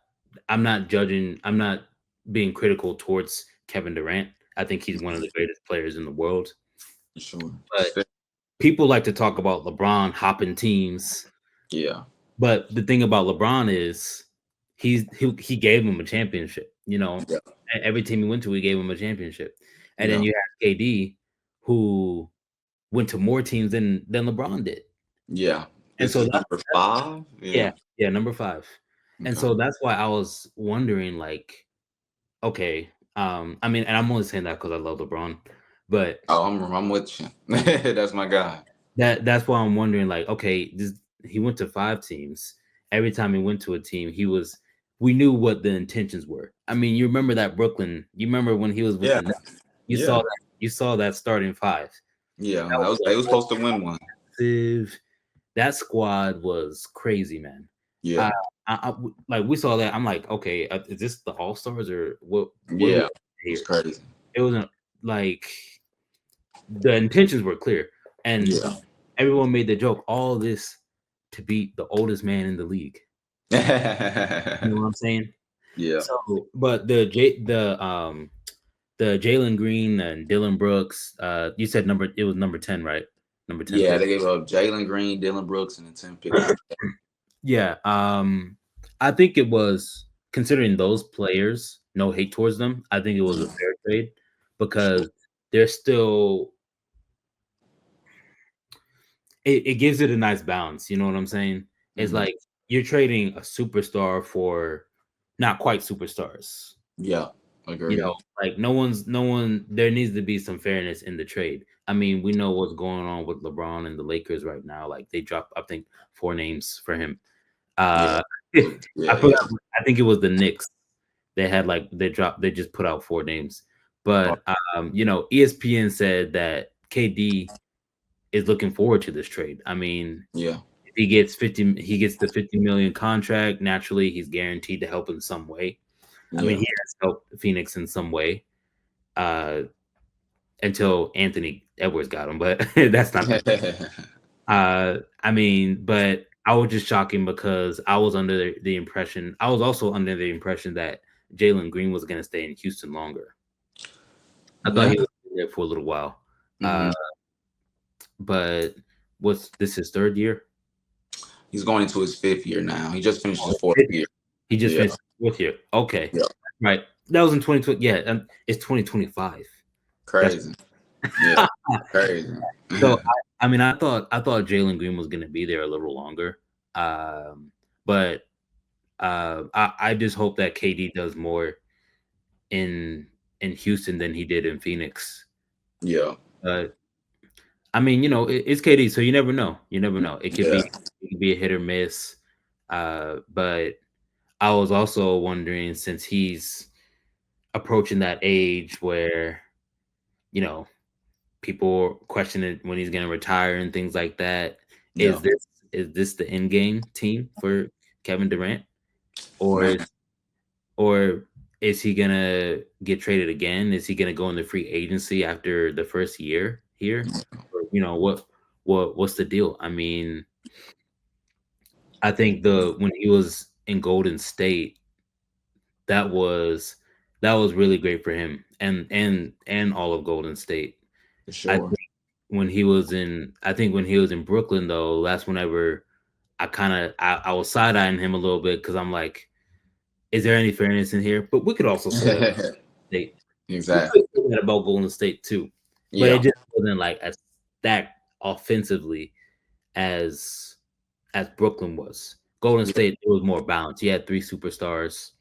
I'm not judging, I'm not being critical towards Kevin Durant. I think he's one of the greatest players in the world. sure. But people like to talk about LeBron hopping teams. Yeah. But the thing about LeBron is he gave him a championship. Yeah. Every team he went to, he gave him a championship. And then Yeah. you have KD, who went to more teams than LeBron did. Yeah. And This so is number 5. yeah, Yeah. yeah, number 5. And Okay. so that's why I was wondering, like, okay, I mean, and I'm only saying that because I love LeBron, but Oh, I'm with you. That's my guy. that's why I'm wondering, like, okay, he went to 5 teams. Every time he went to a team, we knew what the intentions were. I mean, you remember when he was with Yeah. the Nets, Yeah. you saw that starting 5. Yeah. That was They was supposed to win one. massive. That squad was crazy, man. Yeah. Uh, like we saw that. I'm like, okay, is this the All Stars or what? What are we Yeah. It was here? crazy. It wasn't like the intentions were clear, and Yeah. everyone made the joke. All this to beat the oldest man in the league. You know what I'm saying? Yeah. So, but the Jalen Green and Dylan Brooks. You said it was number 10, right? Number 10 Yeah. pick. They gave up Jalen Green, Dylan Brooks, and the 10th pick in the Yeah. I think it was, considering those players. No hate towards them. I think it was a draft. fair trade For sure. because they're still. It gives it a nice balance. You know what I'm saying? It's Hmm. like you're trading a superstar for not quite superstars. Yeah. Agreed. Like no one. There needs to be some fairness in the trade. I mean, we know what's going on with LeBron and the Lakers right now. Like they dropped, I think, 4 names for him. Yeah. Uh, Yeah. I Yeah. forgot. I think it was the Knicks. They had like they dropped. They just put out 4 names. Oh, But ESPN said that KD is looking forward to this trade. I mean, yeah. if he gets the 50 million contract. Naturally, he's guaranteed to help in some way. I mean, Yeah. he has helped Phoenix in some way uh, until Anthony Edwards got him, but that's not the. I mean, but I was just shocking because I was under the impression. I was also under the impression that Jalen Green was going to stay in Houston longer. I thought Yeah. he was there for a little while. Uh, Hmm. but what's this, his 3rd year? He's going into his 5th year now. He just finished Oh, his fourth fifth year. year. He just Yeah. finished. What year? Okay, Yeah, right. That was in 2020. Yeah, it's 2025. That's crazy. Yeah, crazy. so. I mean, I thought Jalen Green was gonna be there a little longer, um, but I just hope that KD does more in Houston than he did in Phoenix. Yeah, But I mean, it's KD, so you never know. You never know. yeah, It could be a hit or miss. But I was also wondering, since he's approaching that age where you know people question it when he's going to retire and things like that. yeah. Is this the end game team for Kevin Durant, or Man, or is he gonna get traded again? Is he gonna go into free agency after the first year here? Or, what's the deal? I mean, I think the when he was in Golden State, that was that was really great for him and all of Golden State. for I sure. think when he was in Brooklyn though, that's whenever I was side eyeing him a little bit because I'm like, is there any fairness in here? But we could also say that State. We Exactly. could say that about Golden State too, but it Yeah, just wasn't like as stacked offensively as Brooklyn was. Golden yeah, State, it was more balanced. You had three superstars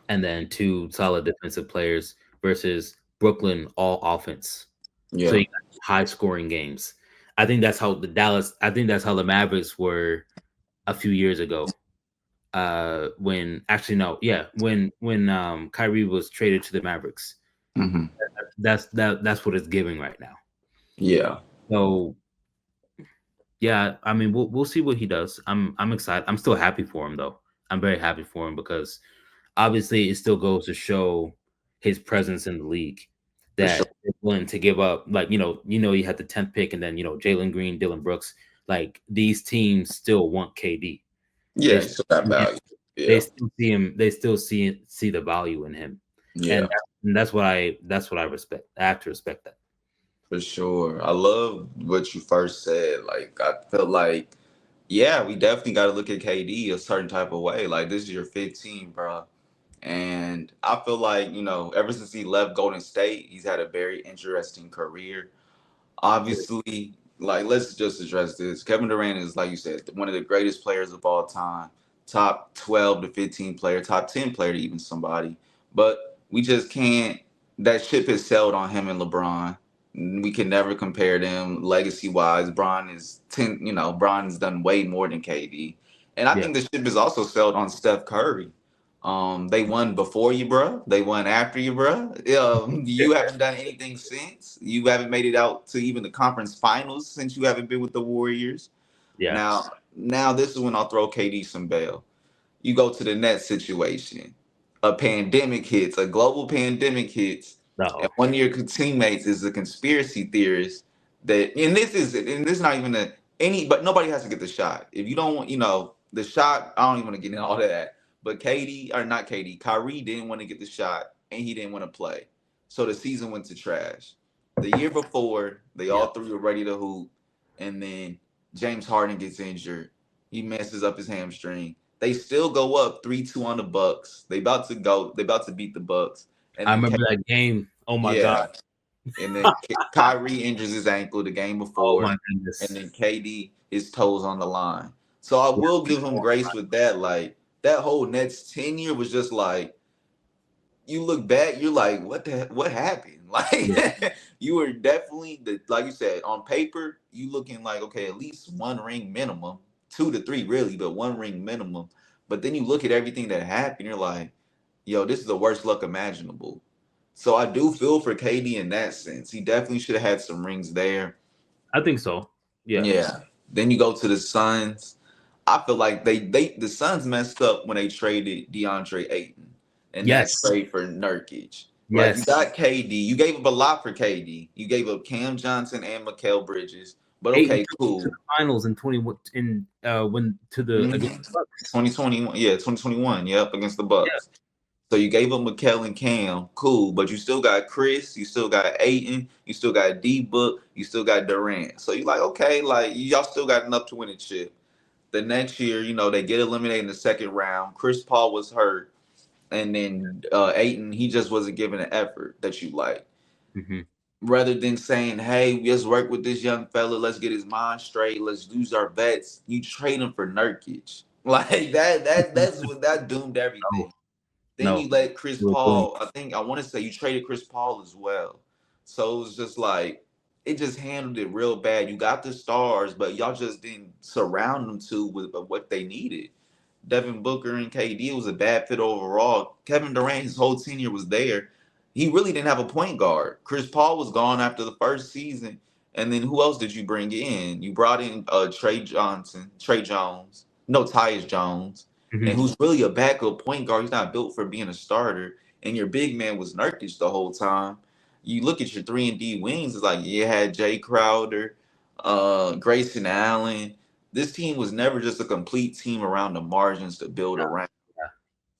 and then two solid defensive players versus Brooklyn all offense. So yeah. you got high scoring games. I think that's how the Mavericks were a few years ago. When actually no, yeah, when Kyrie was traded to the Mavericks. Hmm. That's what it's giving right now. Yeah, So yeah, I mean we'll see what he does. I'm excited. I'm still happy for him though. I'm very happy for him because obviously it still goes to show his presence in the league for sure. that they're willing to give up, like you had the 10th pick and then Jalen Green, Dylan Brooks, like these teams still want KD. Yeah, They you still still got see him, value. Yeah, they still see the value in him. And, yeah, that's what I respect. I have to respect that. for sure. I love what you first said. Like, I felt like, yeah, we definitely got to look at KD a certain type of way. Like, this is your 15, bro. And I feel like, ever since he left Golden State, he's had a very interesting career. Obviously, like let's just address this. Kevin Durant is, like you said, one of the greatest players of all time, top 12 to 15 player, top 10 player to even somebody. But we just can't. That ship has sailed on him and LeBron. We can never compare them legacy wise. Bron is 10. Bron's done way more than KD, and I Yeah. think the ship is also sailed on Steph Curry. They won before you, bruh. They won after you, bruh. You haven't done anything since. You haven't made it out to even the conference finals since you haven't been with the Warriors. Yeah. Now this is when I'll throw KD some bail. You go to the Nets situation. A pandemic hits, a global pandemic hits, and No. one of your teammates is a conspiracy theorist and this is not even but nobody has to get the shot. If you don't want, the shot, I don't even want to get into all that. But KD, or not KD, Kyrie didn't want to get the shot and he didn't want to play. So the season went to trash. The year before, they Yeah. all three were ready to hoop, and then James Harden gets injured. He messes up his hamstring. They still go up 3-2 on the Bucks. They about to beat the Bucks. And I then remember that game. Oh my god. yeah, and then Kyrie injures his ankle the game Oh before, my and goodness. then KD his toes on the line. So I will give him grace with that. Like that whole Nets tenure was just like, you look back, you're like, what happened? Yeah. Like you were definitely like you said, on paper, you looking like, okay, at least one ring minimum, 2 to 3 really, but one ring minimum. But then you look at everything that happened, you're like, yo, this is the worst luck imaginable. So I do feel for KD in that sense. He definitely should have had some rings there. I think so. Yeah. Yeah. Then you go to the Suns. I feel like the Suns messed up when they traded DeAndre Ayton and that Yes. trade for Nurkic. Like you Yes. got KD, you gave up a lot for KD. You gave up Cam Johnson and Mikal Bridges. But Ayton okay, took them to cool. the finals in 20 in when to the against Hmm. the Bucks. 2021, yeah, 2021, yep, against the Yeah. Bucks. So you gave up Mikal and Cam, cool, but you still got Chris, you still got Aiton, you still got D Book, you still got Durant. So you like, okay, like y'all still got enough to win a chip. The next year, they get eliminated in the second round. Chris Paul was hurt, and then Aiton, he just wasn't giving an effort that you like. Hmm. Rather than saying, "Hey, let's work with this young fella, let's get his mind straight, let's use our vets," you trade him for Nurkic. Like that's what that doomed No, everything. Then no, you let Chris it was boom. Paul. I want to say you traded Chris Paul as well. So it was just like it just handled it real bad. You got the stars, but y'all just didn't surround them to with what they needed. Devin Booker and KD was a bad fit overall. Kevin Durant, his whole tenure was there. He really didn't have a point guard. Chris Paul was gone after the first season. And then who else did you bring in? You brought in Trey Jones, no Tyus Jones, and Hmm. who's really a backup point guard. He's not built for being a starter. And your big man was Nurkic the whole time. You look at your 3 and D wings, it's like you had Jay Crowder, Grayson Allen. This team was never just a complete team around the margins to build around. Yeah.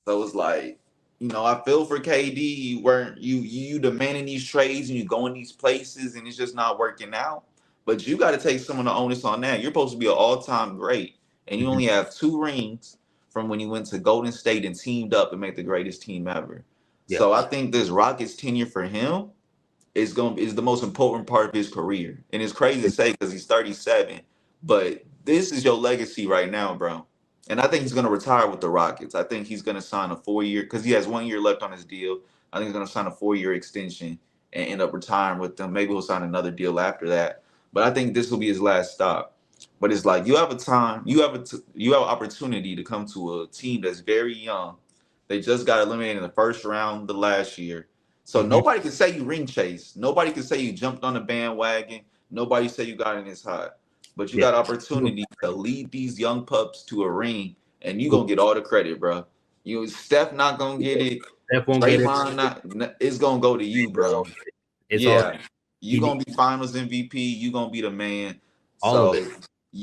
So it's like, I feel for KD. You weren't you demanding these trades and you going these places and it's just not working out. But you got to take some of the onus on that. You're supposed to be an all-time great, and you Hmm. only have 2 rings from when you went to Golden State and teamed up and make the greatest team ever. Yeah. So I think this Rockets tenure for him is the most important part of his career. And it's crazy to say because he's 37, but this is your legacy right now, bro. And I think he's gonna retire with the Rockets. I think he's gonna sign a 4 year because he has 1 year left on his deal. I think he's gonna sign a 4 year extension and end up retiring with them. Maybe he'll sign another deal after that. But I think this will be his last stop. But it's like you have an opportunity to come to a team that's very young. They just got eliminated in the first round the last year, so Hmm. nobody can say you ring chase. Nobody can say you jumped on the bandwagon. Nobody say you got in this hot. But you Yeah. got opportunity to lead these young pups to a ring, and you Cool. gonna get all the credit, bro. Steph not gonna get it. Steph won't get it. Draymond it's gonna go to you, They bro. all get it. It's all Yeah, you he gonna be Finals MVP. You gonna be the man. all of So it.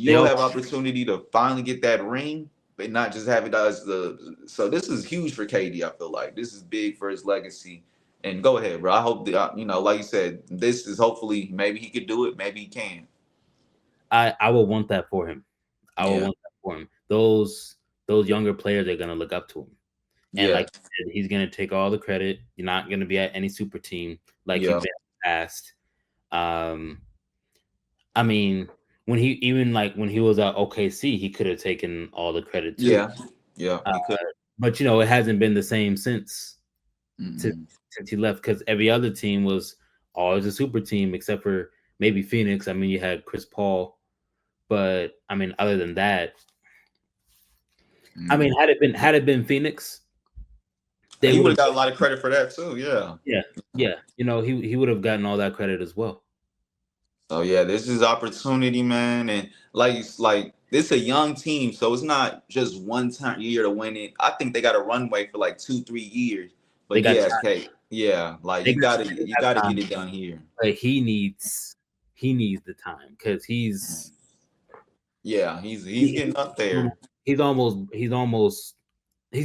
They you'll all have opportunity to finally get that ring, but not just have it as the. So this is huge for KD. I feel like this is big for his legacy. And go ahead, bro. I hope that like you said, this is hopefully maybe he could do it. Maybe he can. I will want that for him. I will Yeah. want that for him. Those younger players are gonna look up to him. And like Yeah. you said, he's gonna take all the credit. You're not gonna be at any super team like you've Yeah. been in the past. Um, I mean, when he was at OKC, he could have taken all the credit too. Yeah. Yeah. Uh, He could. but it hasn't been the same since Mm-mm. since he left because every other team was always a super team except for maybe Phoenix. I mean, you had Chris Paul, but I mean, other than that, I mean, Mm-mm. had it been Phoenix, they He would would have. have got a lot of credit for that too. Yeah. Yeah, yeah. He would have gotten all that credit as well. So yeah, this is opportunity, man, and like this a young team, so it's not just one time year to win it. I think they got a runway for like 2 3 years. They But got yeah, time. okay, yeah, like They got they you have gotta get time, it done here. but he needs the time because Yeah, he's he, getting up there. he's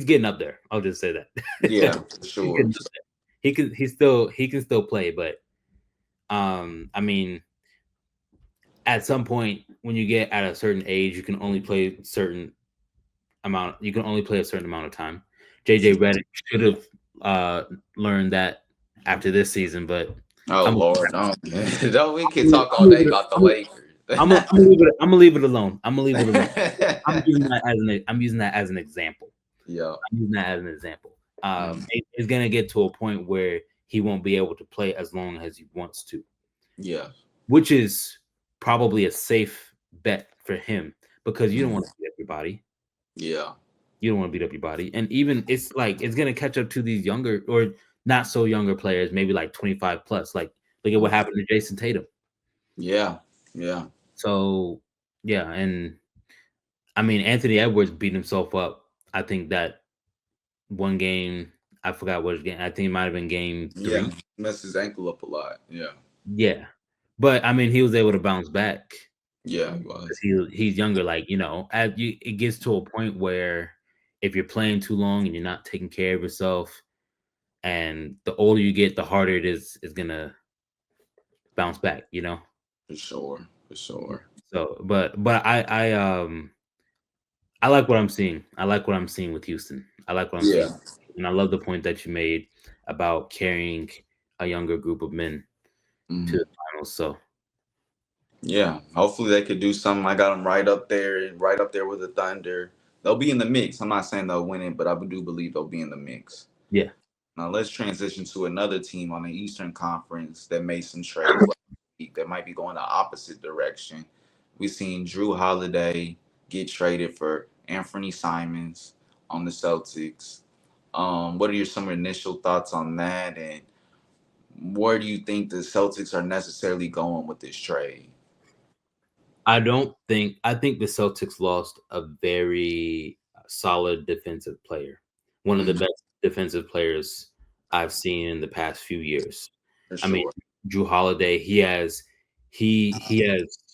getting up there. I'll just say that. Yeah, for He's sure. getting up there. He can still play, but I mean, at some point when you get at a certain age, you can only play a certain amount of time. JJ Redick should have learned that after this season, but Oh I'm Lord, oh man, don't we can I'm talk all day about the Lakers. I'm gonna leave it alone. I'm gonna leave it alone. I'm using that as an example. Yeah, I'm using that as an example. mm, It's gonna get to a point where he won't be able to play as long as he wants to, yeah, which is probably a safe bet for him because you don't mm, want to beat up your body. yeah, You don't want to beat up your body, and even it's like it's gonna catch up to these younger or not so younger players, maybe like 25 plus. Like look at what happened to Jason Tatum. yeah, yeah. So yeah, and I mean Anthony Edwards beat himself up. I think that one game, I forgot which game. I think it might have been game Yeah, 3. messed his ankle up a lot. Yeah, Yeah, but I mean he was able to bounce back yeah, he because was he's younger. Like as it gets to a point where if you're playing too long and you're not taking care of yourself, and the older you get, the harder it is gonna bounce back. for sure, for sure. So, but I I like what I'm seeing. I like what I'm seeing with Houston. I like what I'm Yeah. seeing, and I love the point that you made about carrying a younger group of men to Mhm. the finals. So Yeah, hopefully they could do something. I got them right up there with the Thunder. They'll be in the mix. I'm not saying they'll win it, but I do believe they'll be in the mix. yeah, Now let's transition to another team on the Eastern Conference that made some trades that might be going the opposite direction. We've seen Jrue Holiday get traded for Anthony Simons on the Celtics. What are your some initial thoughts on that, and where do you think the Celtics are necessarily going with this trade? I think the Celtics lost a very solid defensive player, one of the Mhm. best defensive players I've seen in the past few years. For I mean, sure. Drew Holiday, he has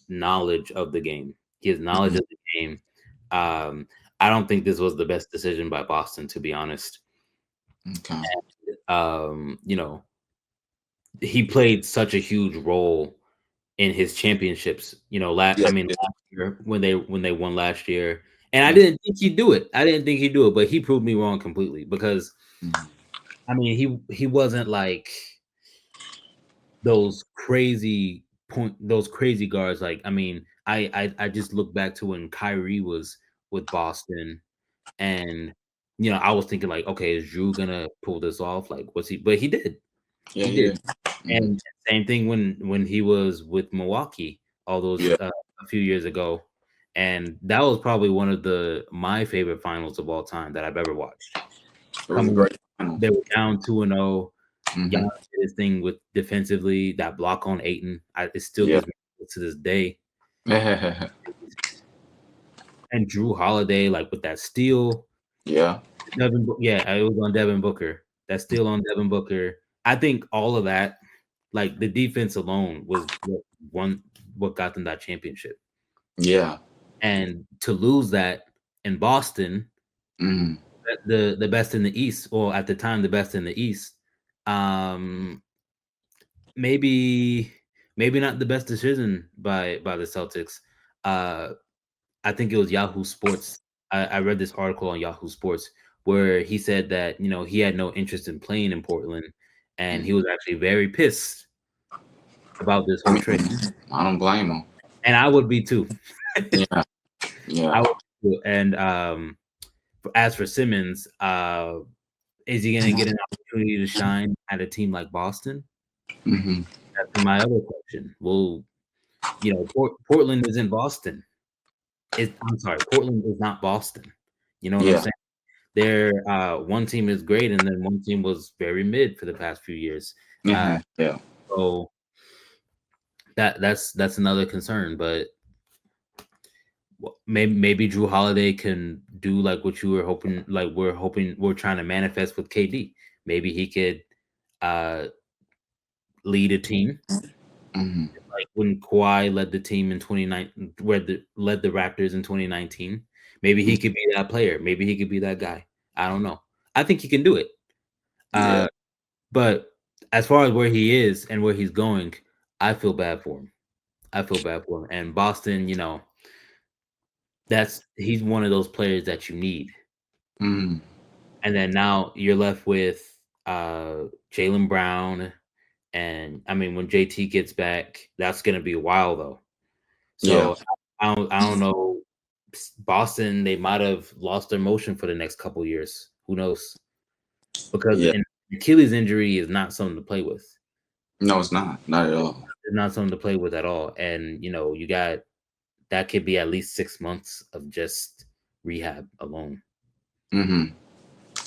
knowledge of the game. He has knowledge Mhm. of the game. Um, I don't think this was the best decision by Boston, to be honest. Okay. You know, he played such a huge role in his championships. Yeah. Yeah. Last year when they won last year, and I Mhm. didn't think he'd do it. I didn't think he'd do it, but he proved me wrong completely because Mhm. he wasn't like those crazy guards. Like I just look back to when Kyrie was with Boston, and I was thinking like, okay, is Drew gonna pull this off? Like, what's he? But he did. Yeah. He He did. did. Mhm. And same thing when he was with Milwaukee all those Yeah. a few years ago, and that was probably one of the my favorite finals of all time that I've ever watched. It was a Coming, great final. they were down 2-0. Hmm. Giannis did his thing with defensively. That block on Aiton, it still Yeah. gives me to this day. And Drew Holiday, like with that steal, Yeah. Yeah, it was on Devin Booker. That steal on Devin Booker. I think all of that, like the defense alone, was won what got them that championship. Yeah. And to lose that in Boston, Hmm. the best in the East, or at the time the best in the East, um, maybe maybe not the best decision by the Celtics. Uh, I think it was Yahoo Sports. I read this article on Yahoo Sports where he said that he had no interest in playing in Portland, and he was actually very pissed about this I whole trade. mean, I don't blame him. And I would be too. Yeah. Yeah. I would be too. And as for Simmons, is he going to get an opportunity to shine at a team like Boston? Hmm. That's my other question. Well, Portland isn't Boston. I'm sorry, Portland is not Boston. You know what I'm Yeah. saying? Their one team is great, and then one team was very mid for the past few years. Uh, Hmm. Yeah. so that's another concern. But maybe Drew Holiday can do like what you were hoping, like we're trying to manifest with KD. Maybe he could uh, lead a team Hmm. like when Kawhi led the team in 29, where led the Raptors in 2019. Maybe he could be that player. Maybe he could be that guy. I don't know. I think he can do it. Yeah. Uh, But as far as where he is and where he's going, I feel bad for him. I feel bad for him. And Boston, he's one of those players that you need. Hmm. And then now you're left with Jalen Brown, and I mean when JT gets back, that's gonna be a while though. Yeah. So I don't know. Boston, they might have lost their motion for the next couple years. Who knows? Because Yeah. an Achilles injury is not something to play with. No, it's not. Not at all. It's not something to play with at all. And you got that could be at least 6 months of just rehab alone. Hmm.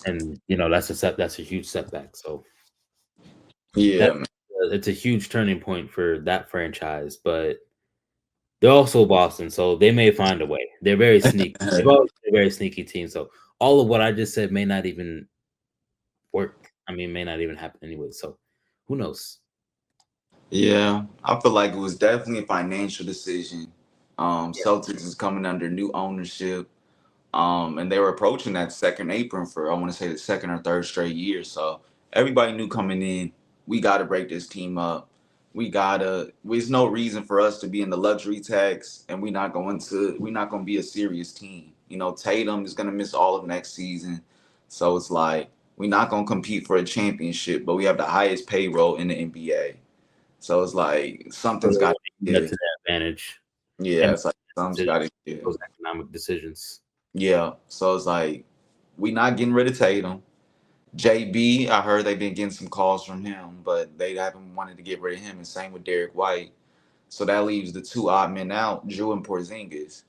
And that's a huge setback. So that Yeah. Man. it's a huge turning point for that franchise. But they're also Boston, so they may find a way. They're very sneaky. They've always been a very sneaky team. So all of what I just said may not even work. I mean, may not even happen anyway. So who knows? Yeah. I feel like it was definitely a financial decision. Yeah. Celtics is coming under new ownership. And they were approaching that second apron for I want to say the second or third straight year. So everybody knew coming in, we got to break this team up. We gotta. There's no reason for us to be in the luxury tax, and we're not going to be a serious team. Tatum is gonna miss all of next season, so it's like we're not gonna compete for a championship, but we have the highest payroll in the NBA. So it's like So something's they got want to to use that give. to their advantage Yeah, and it's like something's decisions, got to give. those economic decisions. Yeah, so it's like we not getting rid of Tatum. JB, I heard they've been getting some calls from him, but they haven't wanted to get rid of him. And same with Derek White. So that leaves the two odd men out, Drew and Porzingis.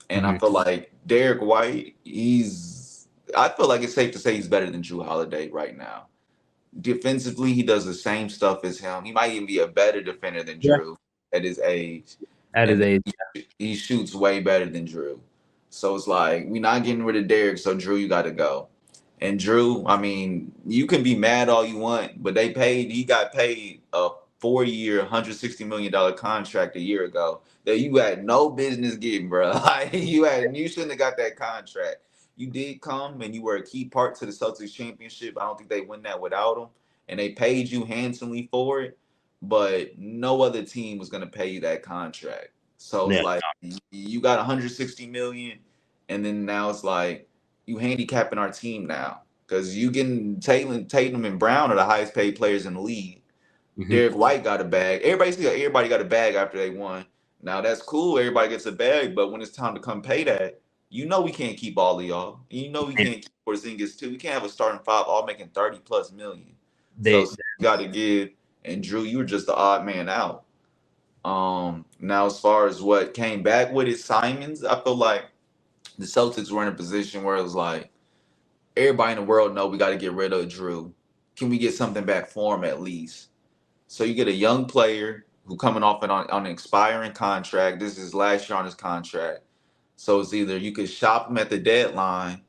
And I Hmm. feel like Derek White, I feel like it's safe to say he's better than Jrue Holiday right now. Defensively, he does the same stuff as him. He might even be a better defender than Yeah, Jrue at his age. at his And age. he shoots way better than Jrue. So it's like, we're not getting rid of Derek, so Jrue, you got to go. And Jrue, I mean, you can be mad all you want, but he got paid a 4 year, $160 million contract a year ago that you had no business getting, bro. Like you shouldn't have got that contract. You did come and you were a key part to the Celtics championship. I don't think they win that without him, and they paid you handsomely for it. But no other team was gonna pay you that contract. So it's Yeah. like you got 160 million, and then now it's like you handicapping our team now because you getting Tatum and Brown are the highest paid players in the league. Hmm. Derek White got a bag. Everybody got a bag after they won. Now that's cool. Everybody gets a bag, but when it's time to come pay that, we can't keep all of y'all. We And can't keep Porzingis too. We can't have a starting five all making 30 plus million. So they, you got to give. And Jrue, you were just the odd man out. Now as far as what came back with it, Simons, I feel like the Celtics were in a position where it was like everybody in the world know we got to get rid of Jrue. Can we get something back for him at least? So you get a young player who coming off on an expiring contract. This is last year on his contract. So it's either you could shop him at the deadline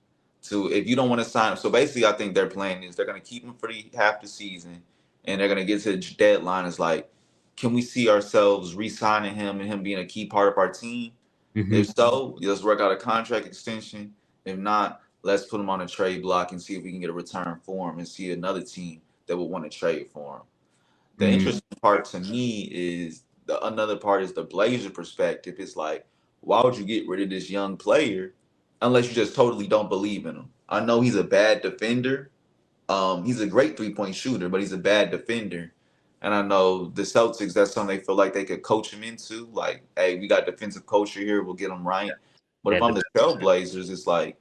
to if you don't want to sign him. So basically, I think their plan is they're going to keep him for half the season, and they're going to get to the deadline. It's like, can we see ourselves re-signing him and him being a key part of our team? hmm If so, let's work out a contract extension. If not, let's put him on a trade block and see if we can get a return for him and see another team that would want to trade for him. The hmm interesting part to me is another part is the Blazer perspective. It's like, why would you get rid of this young player unless you just totally don't believe in him? I know he's a bad defender. He's a great 3-point shooter, but he's a bad defender. And I know the Celtics, that's something they feel like they could coach him into. Like, hey, we got defensive culture here, we'll get him right. But if yeah, I'm the Trailblazers, it's like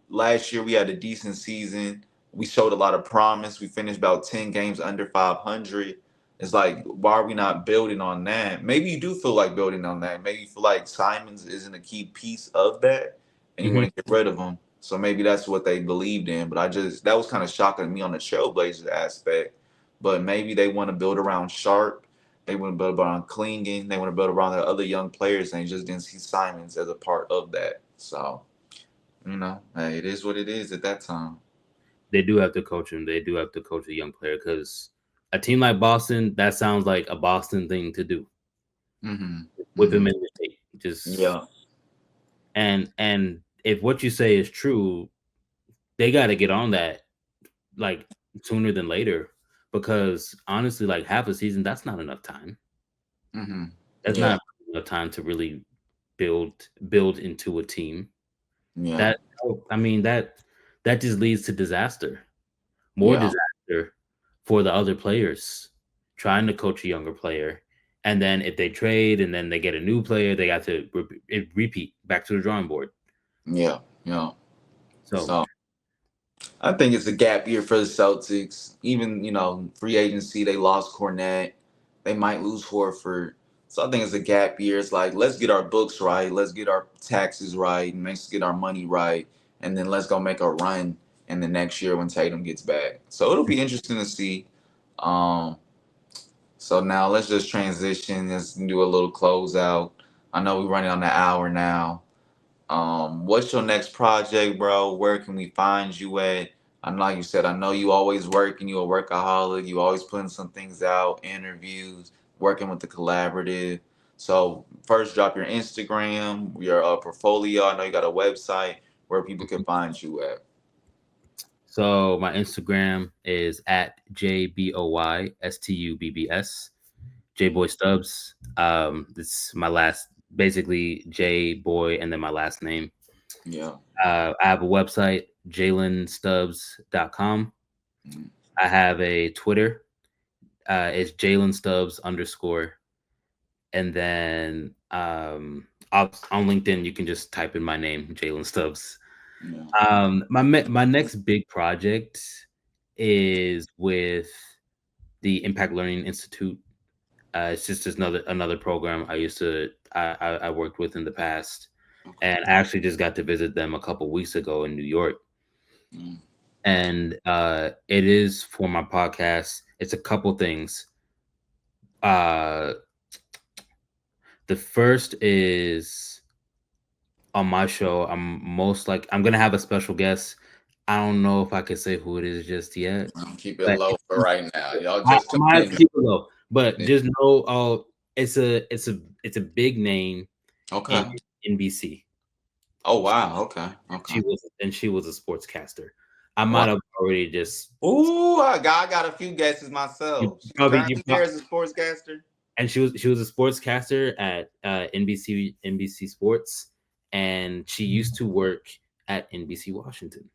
last year we had a decent season. We showed a lot of promise. We finished about 10 games under 500. It's like, why are we not building on that? Maybe you do feel like building on that. Maybe you feel like Simons isn't a key piece of that and you hmm want to get rid of him. So maybe that's what they believed in. But that was kind of shocking to me on the Trailblazers aspect. But maybe they want to build around Sharp. They want to build around Klingen. They want to build around their other young players and they just didn't see Simons as a part of that. So hey, it is what it is at that time. they do have to coach him. They do have to coach a young player because a team like Boston, that sounds like a Boston thing to do. Mm-hmm. Whip Mm-hmm. him in the shape. Just Yeah. and if what you say is true, they got to get on that like sooner than later because honestly, like half a season, that's not enough time. Mm-hmm. That's Yeah. not enough time to really build into a team. Yeah. That I mean that just leads to disaster, more Yeah. disaster for the other players trying to coach a younger player. And then if they trade and then they get a new player, they got to repeat back to the drawing board. Yeah. Yeah. So So I think it's a gap year for the Celtics. Even, free agency, they lost Cornette. They might lose Horford. So I think it's a gap year. It's like, let's get our books right. Let's get our taxes right. And let's get our money right. And then let's go make a run in the next year when Tatum gets back. So it'll be interesting to see. Um, So now let's just transition. Let's do a little closeout. I know we're running on the hour now. What's your next project, bro? Where can we find you at? I know, like you said, I know you always working. You a workaholic. You always putting some things out, interviews, working with the collaborative. So first, drop your Instagram, your portfolio. I know you got a website where people can find you at. so my Instagram is at JBOYSTUBBS. J Boy Stubbs. This is my last basically J Boy and then my last name. Yeah. I have a website, jalenstubbs.com. Mm, I have a Twitter. It's Jalen Stubbs underscore. And then on LinkedIn, you can just type in my name, Jalen Stubbs. yeah. My next big project is with the Impact Learning Institute. It's just another program I worked with in the past, Okay. and I actually just got to visit them a couple weeks ago in New York. Mm, And it is for my podcast. It's a couple things. Uh, the first is on my show. I'm gonna have a special guest. I don't know if I could say who it is just yet, keep it but low for right now. Y'all I just tune might have to in. keep it low. But Yeah. just know, it's a big name in Okay. NBC. Oh wow. Okay. Okay. She was a sportscaster. I Wow. might have already just Ooh, I got a few guesses you myself. She probably you currently there as a sportscaster. and she was a sportscaster at NBC Sports, and she used to work at NBC Washington.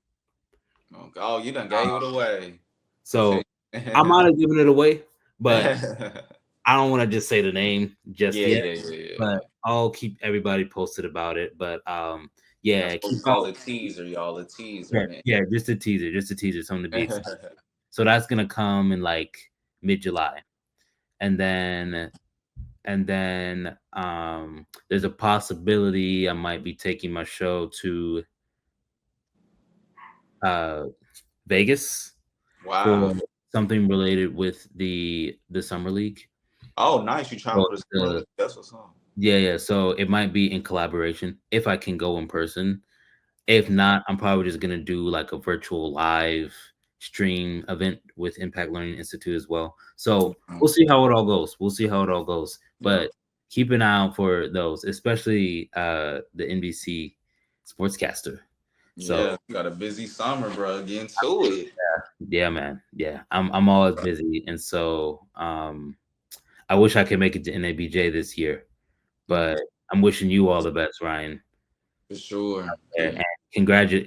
Okay. Oh, you done gave it Um, away. so I might have given it away, but yeah, I don't want to just say the name just yeah, yet. yeah, yeah. But I'll keep everybody posted about it. But That's yeah, what we keep call a teaser, y'all. A teaser, man. yeah, just a teaser, something to be excited. So that's gonna come in like mid-July, and then there's a possibility I might be taking my show to uh Vegas Wow. for something related with the summer league. Oh, nice. You trying So for the summer the league? That's what's up. Yeah, so it might be in collaboration if I can go in person. If not, I'm probably just gonna do like a virtual live stream event with Impact Learning Institute as well. So we'll Mm, see how it all goes. We'll see how it all goes. yeah, But keep an eye out for those, especially the NBC sportscaster. So yeah. You got a busy summer, bro. Get into it. yeah, man. Yeah. I'm always busy. And so I wish I could make it to NABJ this year, Mm, but I'm wishing you all the best, Ryan. for sure. And Yeah,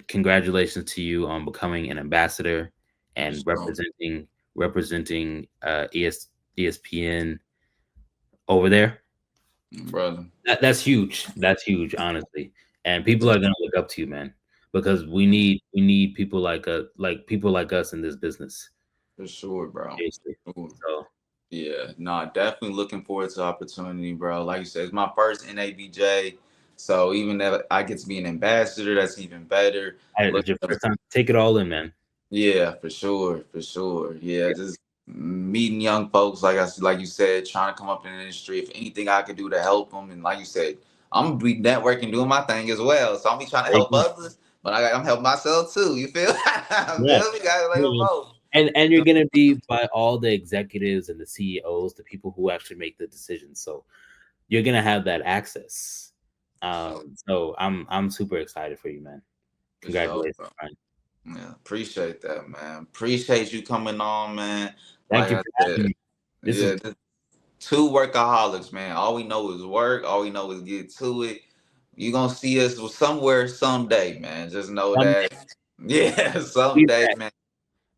congratulations to you on becoming an ambassador for and sure, representing ESPN over there. brother. That's huge. That's huge, honestly. And people are gonna look up to you, man, because we need people like us in this business. For sure, bro. Seriously. For sure. So Yeah, no, definitely looking forward to the opportunity, bro. Like you said, it's my first NABJ. So even if I get to be an ambassador, that's even better. Look, it's your first time. Take it all in, man. yeah, for sure, for sure. Yeah, just meeting young folks, like you said, trying to come up in the industry. If anything I could do to help them, and like you said, I'm gonna be networking, doing my thing as well. So I'm be trying to There help you go. others, but I'm helping myself too. You feel? Yeah. Feel me? Got like a Yeah. both. And you're gonna be by all the executives and the CEOs, the people who actually make the decisions. So you're gonna have that access. For sure, So I'm super excited for you, man. for sure, Congratulations, bro. Ryan. Yeah, appreciate that, man. Appreciate you coming on, man. Thank Like you I for having said, me. This is yeah, two workaholics, man. All we know is work. All we know is get to it. You gonna see us somewhere someday, man. Just know someday. that. Yeah, Believe someday, that. man.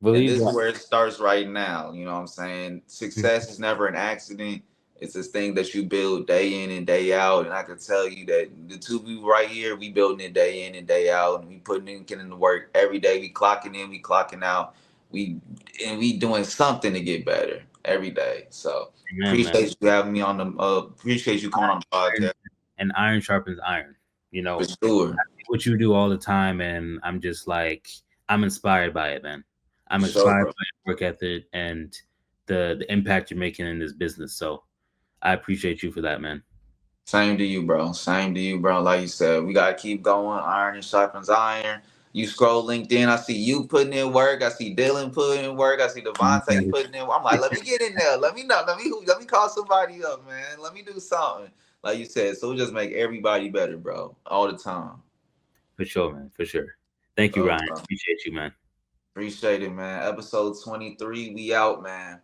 And Believe this is that. where it starts right now. You know what I'm saying? Mhm. Success is never an accident. It's this thing that you build day in and day out. And I can tell you that the two people right here, we building it day in and day out. And we putting in, getting the work every day. We clocking in, we clocking out. We we doing something to get better every day. So Amen, man. appreciate you having me on the appreciate you coming on the Iron, podcast and iron sharpens iron. You for know sure. what you do all the time, and I'm just like I'm inspired by it, man. For I'm sure, inspired bro. by your work ethic and the impact you're making in this business. So I appreciate you for that, man. Same to you, bro. Same to you, bro. Like you said, we gotta keep going. Iron and sharpens iron. You scroll LinkedIn, I see you putting in work. I see Dylan putting in work. I see Devontae putting in. I'm like, let me get in there. Let me know. Let me call somebody up, man. Let me do something. Like you said, so we just make everybody better, bro, all the time. For sure, man. For sure. Thank you, So, Ryan. bro, Appreciate you, man. appreciate it, man. Episode 23, we out, man.